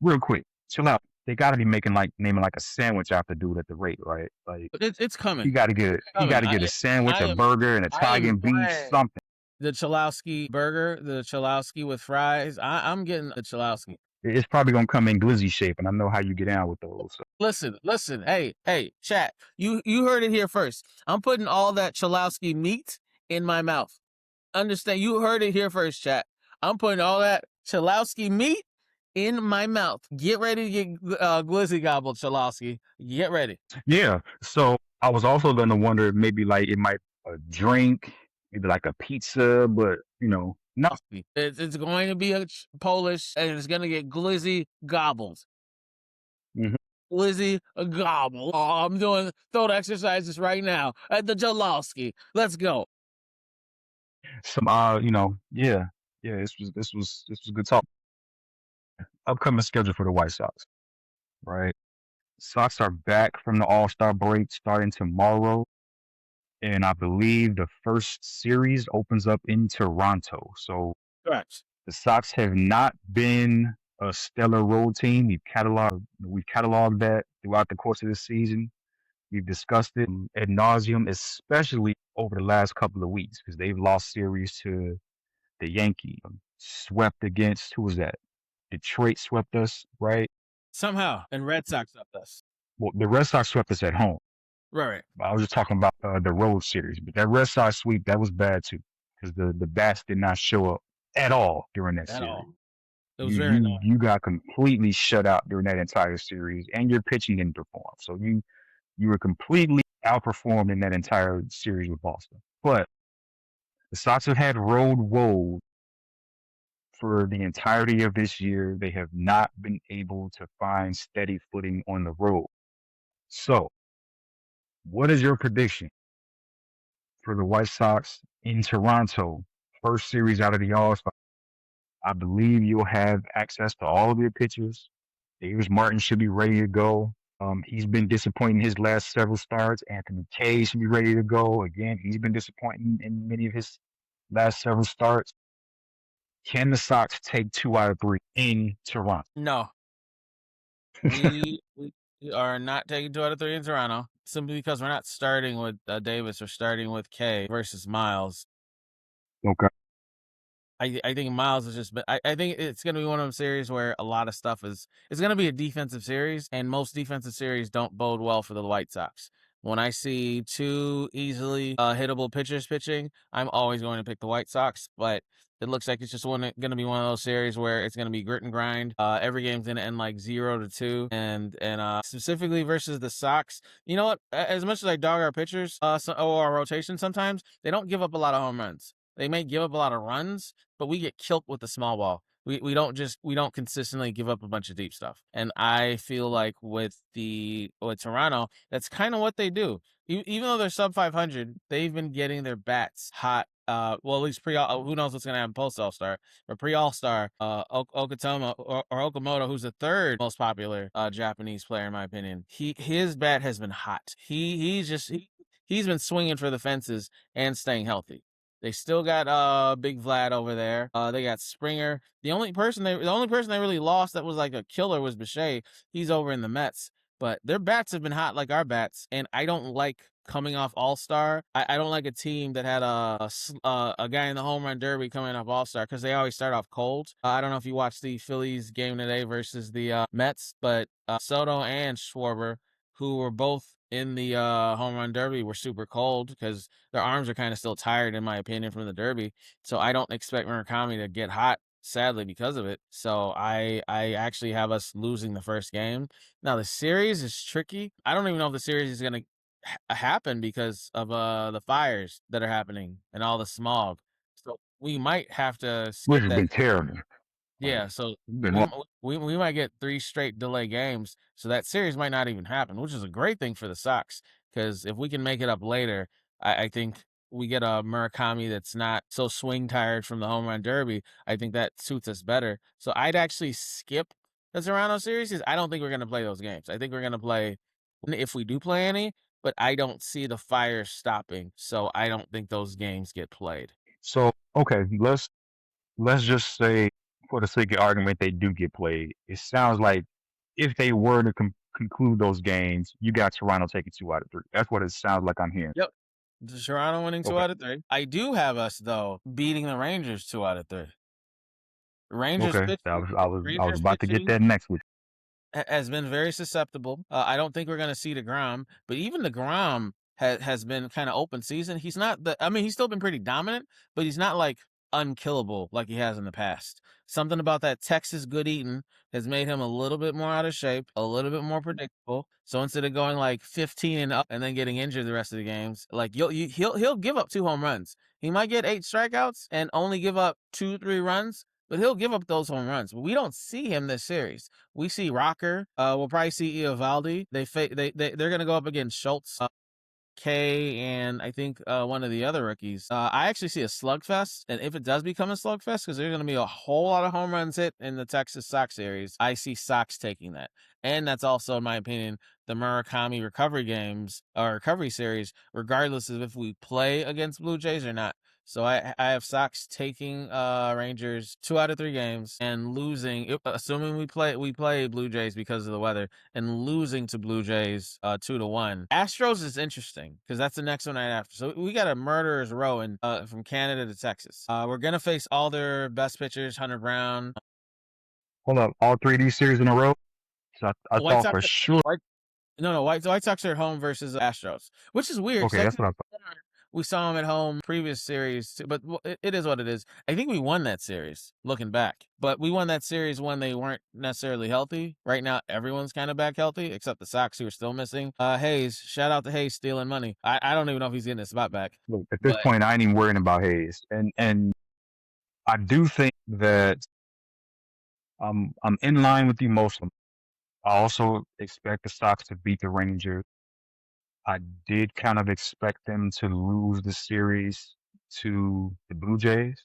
real quick, chill out. They got to be naming like a sandwich after dude at the rate, right? Like It's he coming. got to get he got Coming. to get a sandwich, I a am burger, an I am Italian beef, buying something. the Chalowski burger, the Chalowski with fries. I'm getting the Chalowski. It's probably gonna come in glizzy shape, and I know how you get down with those. So. Listen. Hey, chat. You heard it here first. I'm putting all that Chalowski meat in my mouth. Understand? You heard it here first, chat. I'm putting all that Chalowski meat in my mouth. Get ready to get glizzy gobbled, Chalowski. Get ready. Yeah. So I was also gonna wonder if maybe like it might a drink, maybe like a pizza, but no. It's going to be a Polish, and it's going to get glizzy gobbled. Mhm. Glizzy gobble. Oh, I'm doing throat exercises right now at the Chalowski. Let's go. Some yeah. This was good talk. Upcoming schedule for the White Sox, right? Sox are back from the All-Star break starting tomorrow, and I believe the first series opens up in Toronto. So Correct. the Sox have not been a stellar road team. We've cataloged that throughout the course of the season. We've discussed it ad nauseum, especially over the last couple of weeks because they've lost series to the Yankees, swept against who was that? Detroit swept us, right? Somehow, and Red Sox up us. Well, the Red Sox swept us at home. Right. I was just talking about the road series, but that Red Sox sweep that was bad too because the bats did not show up at all during that At series. all. It was You very you annoying. you got completely shut out during that entire series, and your pitching didn't perform. So you were completely outperformed in that entire series with Boston. But the Sox have had road woes for the entirety of this year. They have not been able to find steady footing on the road. So, what is your prediction for the White Sox in Toronto? First series out of the All-Star. I believe you'll have access to all of your pitchers. Davis Martin should be ready to go. He's been disappointing his last several starts. Anthony Kay should be ready to go. Again, he's been disappointing in many of his last several starts. Can the Sox take 2 out of 3 in Toronto? No. we are not taking 2 out of 3 in Toronto simply because we're not starting with Davis. We're starting with K versus Miles. Okay. I think Miles is just. I think it's going to be one of them series where a lot of stuff is. It's going to be a defensive series, and most defensive series don't bode well for the White Sox. When I see 2 easily hittable pitchers pitching, I'm always going to pick the White Sox. But it looks like it's just going to be one of those series where it's going to be grit and grind. Every game's going to end like 0-2, and specifically versus the Sox. You know what? As much as I dog our pitchers or our rotation, sometimes they don't give up a lot of home runs. They may give up a lot of runs, but we get killed with the small ball. We don't consistently give up a bunch of deep stuff. And I feel like with Toronto, that's kind of what they do. Even though they're sub 500, they've been getting their bats hot. Well, at least who knows what's going to happen post All-Star, but pre All-Star, Okatomo or Okamoto, who's the 3rd most popular Japanese player in my opinion. His bat has been hot. He's been swinging for the fences and staying healthy. They still got Big Vlad over there. They got Springer. The only person they really lost that was like a killer was Bichet. He's over in the Mets. But their bats have been hot like our bats, and I don't like coming off All-Star. I don't like a team that had a guy in the home run derby coming off All-Star because they always start off cold. I don't know if you watched the Phillies game today versus the Mets, but Soto and Schwarber, who were both in the home run derby, were super cold because their arms are kind of still tired, in my opinion, from the derby. So I don't expect Murakami to get hot, sadly, because of it. So I actually have us losing the first game. Now the series is tricky. I don't even know if the series is going to happen because of the fires that are happening and all the smog. So we might have to Which skip has that. been terrible. Yeah, so Been we might get 3 straight delay games, so that series might not even happen, which is a great thing for the Sox because if we can make it up later, I think we get a Murakami that's not so swing tired from the home run derby. I think that suits us better. So I'd actually skip the Toronto series is I don't think we're going to play those games. I think we're going to play, if we do play any, but I don't see the fire stopping. So I don't think those games get played. So okay, let's just say, for the sake of argument, they do get played. It sounds like if they were to conclude those games, you got Toronto taking 2 out of 3. That's what it sounds like I'm hearing. Yep. The Toronto winning 2 Okay. out of 3. I do have us though beating the Rangers 2 out of 3. Rangers Okay. pitching, I was about to get that next week. has been very susceptible. I don't think we're going to see DeGrom, but even DeGrom has been kind of open season. He's not he's still been pretty dominant, but he's not like unkillable like he has in the past. Something about that Texas good eating has made him a little bit more out of shape, a little bit more predictable. So instead of going like 15 and up and then getting injured the rest of the games, like he'll give up 2 home runs. He might get 8 strikeouts and only give up 2-3 runs, but he'll give up those home runs. But we don't see him this series. We see Rocker. We'll probably see Eovaldi. They're gonna go up against Schultz, K, and I think one of the other rookies. I actually see a slugfest, and if it does become a slugfest, because there's going to be a whole lot of home runs hit in the Texas Sox series, I see Sox taking that. And that's also, in my opinion, the Murakami recovery games or recovery series, regardless of if we play against Blue Jays or not. So I have Sox taking Rangers 2 out of 3 games and losing, assuming we play Blue Jays because of the weather, and losing to Blue Jays 2-1. Astros is interesting because that's the next one right after. So we got a murderer's row in from Canada to Texas. We're gonna face all their best pitchers, Hunter Brown. Hold up, all 3 of these series in a row? So I White thought Sox for sure. White Sox are at home versus Astros, which is weird. Okay, that's what I thought. We saw him at home previous series, but it is what it is. I think we won that series, looking back. But we won that series when they weren't necessarily healthy. Right now, everyone's kind of back healthy, except the Sox, who are still missing. Hayes, shout out to Hayes stealing money. I don't even know if he's getting his spot back. Look, at this point, I ain't even worrying about Hayes. And I do think that I'm in line with you mostly. I also expect the Sox to beat the Rangers. I did kind of expect them to lose the series to the Blue Jays.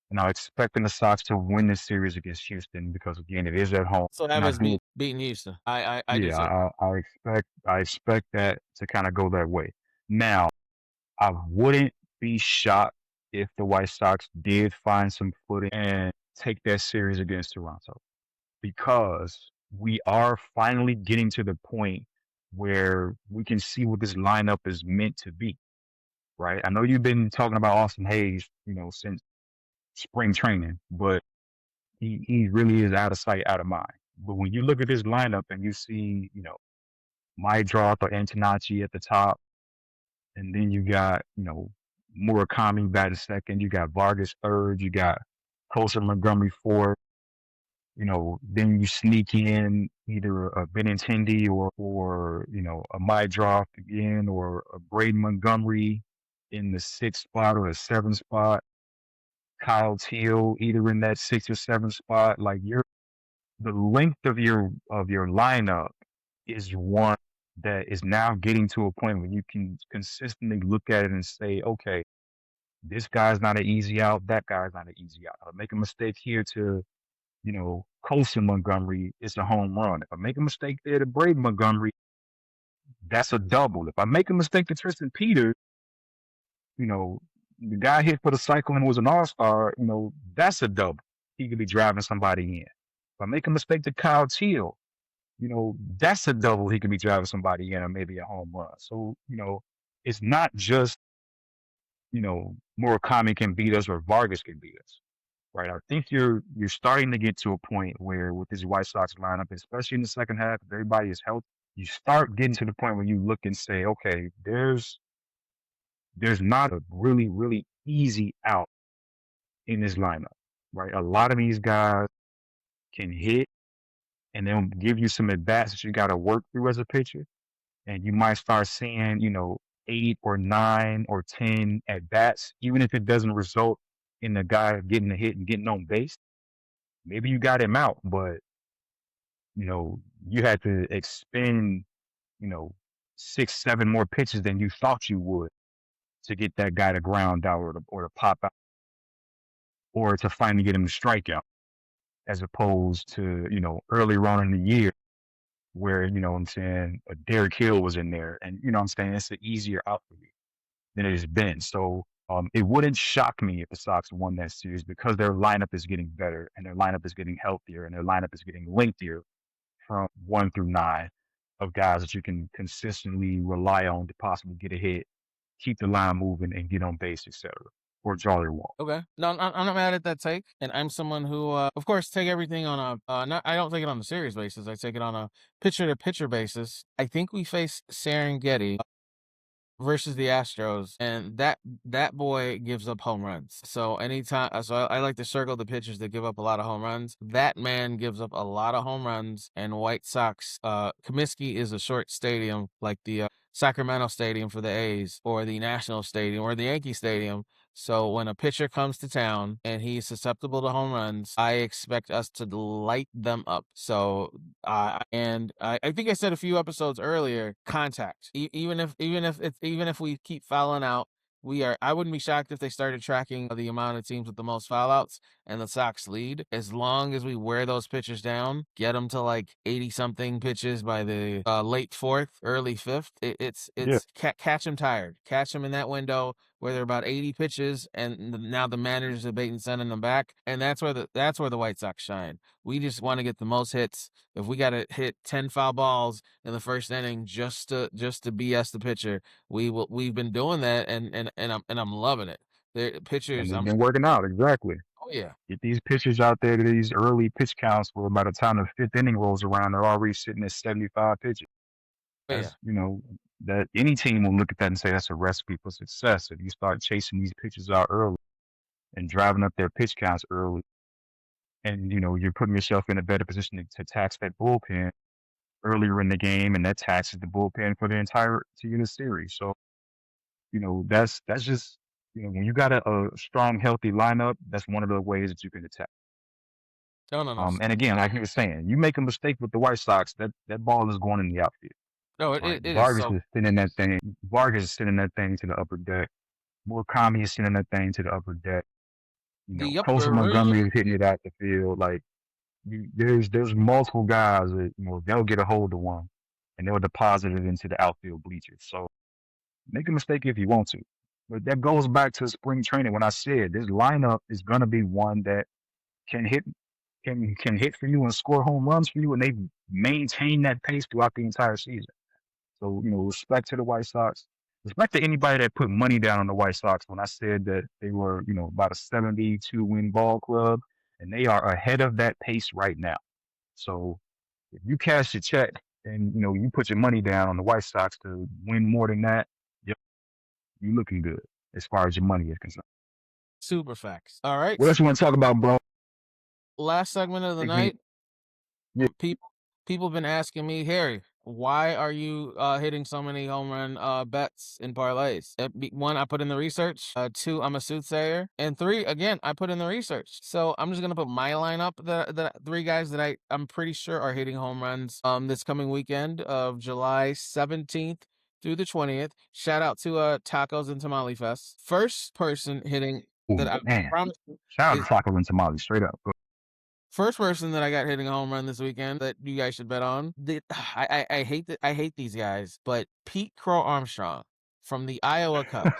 And I'm expecting the Sox to win the series against Houston because, again, it is at home. So that was beating Houston. I expect that to kind of go that way. Now, I wouldn't be shocked if the White Sox did find some footing and take that series against Toronto, because we are finally getting to the point where we can see what this lineup is meant to be, right? I know you've been talking about Austin Hayes, since spring training, but he really is out of sight, out of mind. But when you look at this lineup and you see, Maedroth or Antonacci at the top, and then you got, Murakami batting second, you got Vargas third, you got Colson Montgomery fourth, then you sneak in either a Benintendi or a Maedroth again, or a Braden Montgomery in the 6th spot or the 7th spot, Kyle Teal either in that 6th or 7th spot. Like the length of your lineup is one that is now getting to a point where you can consistently look at it and say, okay, this guy's not an easy out, that guy's not an easy out. I'll make a mistake here to Colson Montgomery, it's a home run. If I make a mistake there to Braden Montgomery, that's a double. If I make a mistake to Tristan Peters, the guy hit for the cycle and was an all-star, that's a double. He could be driving somebody in. If I make a mistake to Kyle Teal, that's a double. He could be driving somebody in or maybe a home run. So, it's not just, Murakami can beat us or Vargas can beat us. Right. I think you're starting to get to a point where with this White Sox lineup, especially in the second half, if everybody is healthy, you start getting to the point where you look and say, okay, there's not a really, really easy out in this lineup. Right. A lot of these guys can hit and they'll give you some at-bats that you got to work through as a pitcher. And you might start seeing, 8 or 9 or 10 at-bats, even if it doesn't result in the guy getting a hit and getting on base. Maybe you got him out, but you had to expend 6, 7 more pitches than you thought you would to get that guy to ground out or to pop out or to finally get him to strike out. as opposed to, earlier on in the year where, what I'm saying, a Derrick Hill was in there and, what I'm saying, it's an easier out for you than it has been. So it wouldn't shock me if the Sox won that series because their lineup is getting better and their lineup is getting healthier and their lineup is getting lengthier from 1 through 9 of guys that you can consistently rely on to possibly get a hit, keep the line moving, and get on base, etc. Or draw their walk. Okay. No, I'm not mad at that take, and I'm someone who, of course, take everything on a not. I don't take it on a series basis. I take it on a pitcher to pitcher basis. I think we face Serengeti versus the Astros, and that boy gives up home runs. So anytime, so I like to circle the pitchers that give up a lot of home runs. That man gives up a lot of home runs. And White Sox, Comiskey is a short stadium like the Sacramento Stadium for the A's, or the National Stadium, or the Yankee Stadium. So when a pitcher comes to town and he's susceptible to home runs, I expect us to light them up. So and I think I said a few episodes earlier, contact. Even if we keep fouling out, I wouldn't be shocked if they started tracking the amount of teams with the most foul outs and the Sox lead. As long as we wear those pitchers down, get them to like 80 something pitches by the late fourth, early fifth. It's Yeah. catch them tired, catch them in that window where they're about 80 pitches, and now the manager's debating sending them back, and that's where the White Sox shine. We just want to get the most hits. If we got to hit 10 foul balls in the first inning just to BS the pitcher, we've been doing that, and I'm loving it. The pitchers, And it's been working out, exactly. oh yeah, Get these pitchers out there to these early pitch counts where by the time the fifth inning rolls around, they're already sitting at 75 pitches. oh yeah. That's, that any team will look at that and say that's a recipe for success. If you start chasing these pitchers out early and driving up their pitch counts early, and, you're putting yourself in a better position to tax that bullpen earlier in the game, and that taxes the bullpen for the entire to the series. So, that's just, when you got a strong, healthy lineup, that's one of the ways that you can attack. No. And again, like you were saying, you make a mistake with the White Sox, that ball is going in the outfield. No, Right? it is Vargas so. is sending that thing. Vargas is sending that thing to the upper deck. Murakami is sending that thing to the upper deck. The Coastal upper Montgomery is hitting it out the field. Like there's multiple guys that they'll get a hold of one, and they'll deposit it into the outfield bleachers. So make a mistake if you want to, but that goes back to spring training when I said this lineup is gonna be one that can hit can hit for you and score home runs for you, and they maintain that pace throughout the entire season. So, respect to the White Sox. Respect to anybody that put money down on the White Sox when I said that they were, about a 72 win ball club, and they are ahead of that pace right now. So if you cash your check and, you put your money down on the White Sox to win more than that, yep, you looking good as far as your money is concerned. super facts. All right. What else you want to talk about, bro? Last segment of the Take me- night. Yeah. People been asking me, Harry, why are you hitting so many home run bets in parlays? One, I put in the research. Two, I'm a soothsayer. And three, again, I put in the research. So I'm just gonna put my lineup, the three guys that I'm pretty sure are hitting home runs this coming weekend of July 17th through the 20th. Shout out to Tacos and Tamale Fest. First person hitting that I man. promise you Shout out is- to Taco and Tamale, straight up. First person that I got hitting a home run this weekend that you guys should bet on. I hate these guys, but Pete Crow Armstrong from the Iowa Cubs.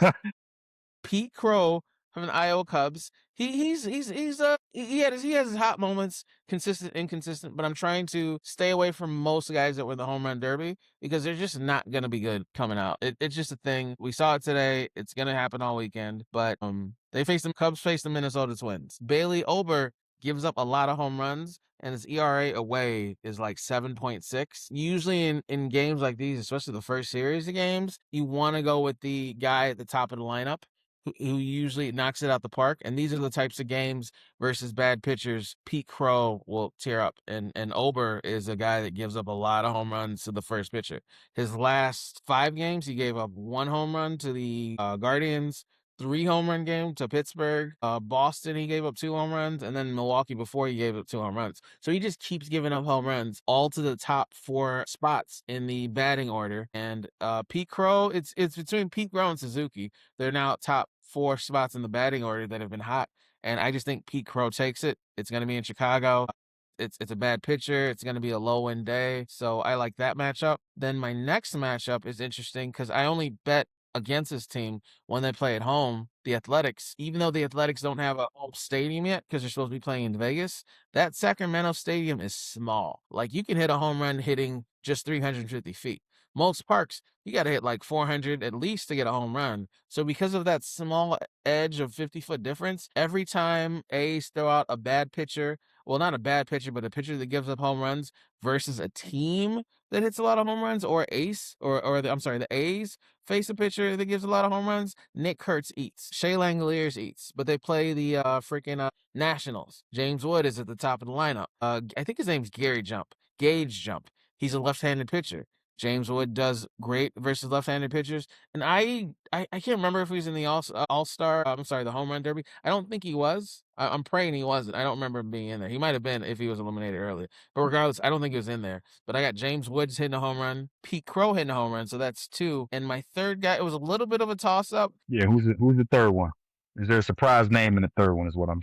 Pete Crow from the Iowa Cubs. He has his hot moments, consistent, inconsistent, but I'm trying to stay away from most guys that were in the home run derby because they're just not gonna be good coming out. It's just a thing. We saw it today. It's gonna happen all weekend. But Cubs faced the Minnesota Twins. Bailey Ober gives up a lot of home runs, and his ERA away is like 7.6. Usually in games like these, especially the first series of games, you want to go with the guy at the top of the lineup who usually knocks it out the park. And these are the types of games versus bad pitchers Pete Crow will tear up. And Ober is a guy that gives up a lot of home runs to the first pitcher. His last 5 games, he gave up 1 home run to the Guardians, 3 home run game to Pittsburgh. Boston, he gave up 2 home runs, and then Milwaukee before he gave up 2 home runs. So he just keeps giving up home runs all to the top 4 spots in the batting order. And Pete Crow, it's between Pete Crow and Suzuki. They're now top 4 spots in the batting order that have been hot. and I just think Pete Crow takes it. It's going to be in Chicago. It's a bad pitcher. It's going to be a low win day. So I like that matchup. Then my next matchup is interesting because I only bet against this team when they play at home, the Athletics. Even though the Athletics don't have a home stadium yet because they're supposed to be playing in Vegas, that Sacramento stadium is small. Like you can hit a home run hitting just 350 feet. Most parks, you got to hit like 400 at least to get a home run. So because of that small edge of 50-foot difference, every time A's throw out a bad pitcher, well, not a bad pitcher, but a pitcher that gives up home runs versus a team that hits a lot of home runs, or the A's face a pitcher that gives a lot of home runs, Nick Kurtz eats. Shea Langoliers eats. But they play the freaking Nationals. James Wood is at the top of the lineup. I think his name's Gage Jump. He's a left-handed pitcher. James Wood does great versus left-handed pitchers, and I can't remember if he was in the All-Star. The Home Run Derby. I don't think he was. I'm praying he wasn't. I don't remember him being in there. He might have been if he was eliminated early. But regardless, I don't think he was in there. But I got James Woods hitting a home run, Pete Crow hitting a home run, so that's 2. And my third guy, it was a little bit of a toss-up. Yeah, who's the third one? Is there a surprise name in the third one? Is what I'm.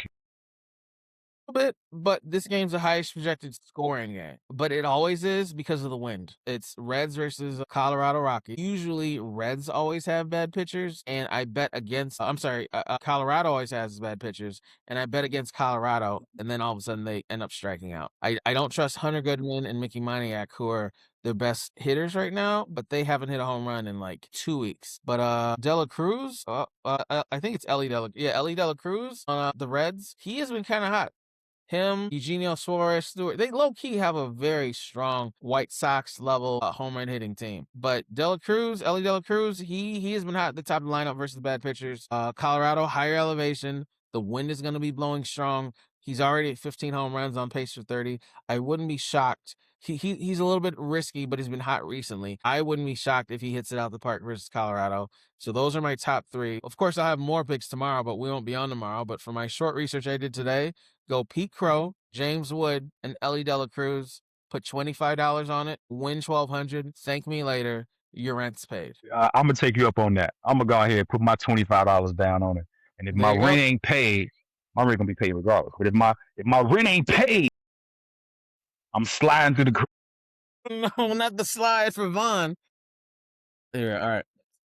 Bit, but this game's the highest projected scoring game. But it always is because of the wind. It's Reds versus Colorado Rockies. Usually Reds always have bad pitchers, and I bet against. Colorado always has bad pitchers, and I bet against Colorado, and then all of a sudden they end up striking out. I don't trust Hunter Goodman and Mickey Moniak, who are the best hitters right now, but they haven't hit a home run in like 2 weeks. But Dela Cruz, I think it's Ellie Dela Cruz on the Reds. He has been kind of hot. Him, Eugenio Suarez, Stewart, they low-key have a very strong White Sox level home run hitting team. But Ellie Dela Cruz, he has been hot at the top of the lineup versus bad pitchers. Colorado, higher elevation. The wind is going to be blowing strong. He's already at 15 home runs, on pace for 30. I wouldn't be shocked. He's a little bit risky, but he's been hot recently. I wouldn't be shocked if he hits it out the park versus Colorado. So those are my top 3. Of course, I'll have more picks tomorrow, but we won't be on tomorrow. But for my short research I did today, go Pete Crow, James Wood, and Ellie Dela Cruz. Put $25 on it. Win $1,200. Thank me later. Your rent's paid. I'm gonna take you up on that. I'm gonna go ahead and put my $25 down on it. And if my rent ain't paid, my rent gonna be paid regardless. But if my rent ain't paid, I'm sliding through the. No, not the slide for Vaughn. There, all right.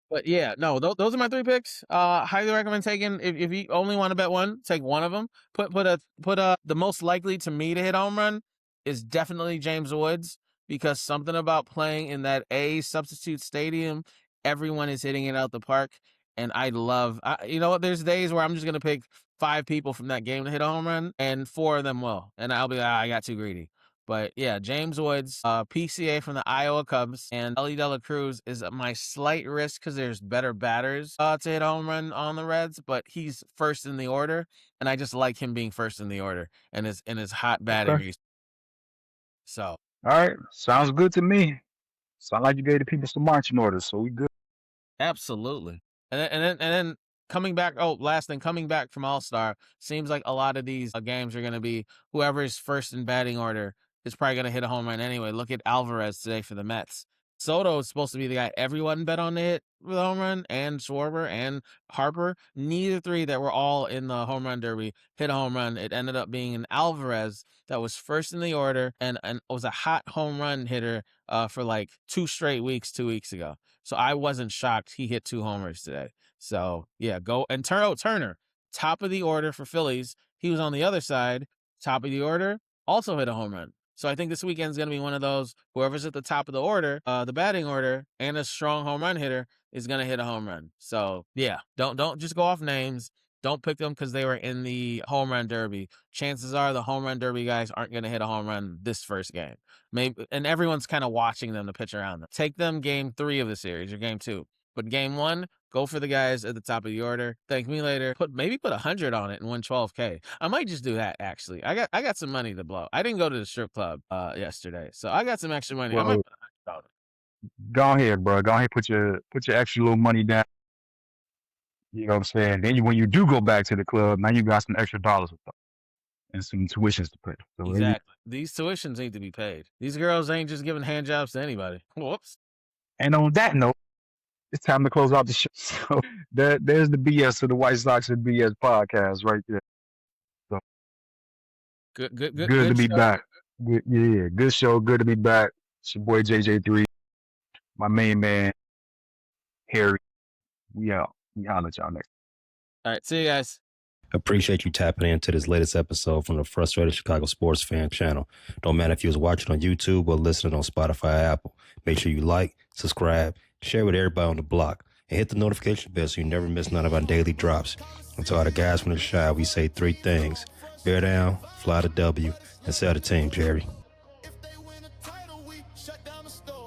But yeah, no, those are my 3 picks. Highly recommend taking. If you only want to bet one, take one of them. Put the most likely to me to hit home run is definitely James Woods, because something about playing in that A substitute stadium, everyone is hitting it out the park, and you know what? There's days where I'm just gonna pick 5 people from that game to hit a home run, and 4 of them will, and I'll be like, I got too greedy. But yeah, James Woods, PCA from the Iowa Cubs, and Ellie Dela Cruz is my slight risk because there's better batters to hit a home run on the Reds, but he's first in the order, and I just like him being first in the order and his hot batting. Okay. So, all right, sounds good to me. Sound like you gave the people some marching orders, so we good. absolutely. And then coming back. Oh, last thing, coming back from All-Star, seems like a lot of these games are going to be whoever is first in batting order is probably going to hit a home run anyway. Look at Alvarez today for the Mets. Soto is supposed to be the guy everyone bet on to hit with a home run, and Schwarber and Harper. Neither 3 that were all in the home run derby hit a home run. It ended up being an Alvarez that was first in the order and was a hot home run hitter for like 2 straight weeks 2 weeks ago. So I wasn't shocked he hit 2 homers today. So yeah, go and Turner, top of the order for Phillies. He was on the other side, top of the order, also hit a home run. So I think this weekend's going to be one of those, whoever's at the top of the order, the batting order, and a strong home run hitter is going to hit a home run. So yeah, don't just go off names. Don't pick them because they were in the home run derby. Chances are the home run derby guys aren't going to hit a home run this first game. Maybe, and everyone's kind of watching them to pitch around them. Take them game 3 of the series or game 2. But game 1, go for the guys at the top of the order. Thank me later. Maybe put 100 on it and win $12K. I might just do that, actually. I got some money to blow. I didn't go to the strip club yesterday, so I got some extra money. Well, I might put 100 on it. Go ahead, bro. Go ahead, put your extra little money down. You know what I'm saying? Then when you do go back to the club, now you got some extra dollars and some tuitions to pay. So exactly. These tuitions need to be paid. These girls ain't just giving hand jobs to anybody. Whoops. And on that note, it's time to close out the show. So there's the BS of the White Sox and BS podcast right there. Good to be show. back. Good, yeah, good show. Good to be back. It's your boy JJ3, my main man Harry. We out. We holler at y'all next. All right, see you guys. Appreciate you tapping into this latest episode from the Frustrated Chicago Sports Fan channel. Don't matter if you was watching on YouTube or listening on Spotify or Apple. Make sure you like, subscribe, share with everybody on the block, and hit the notification bell so you never miss none of our daily drops. And to all the guys from the shy, we say 3 things. Bear down, fly the W, and sell the team, Jerry. If they win a title, we shut down the store.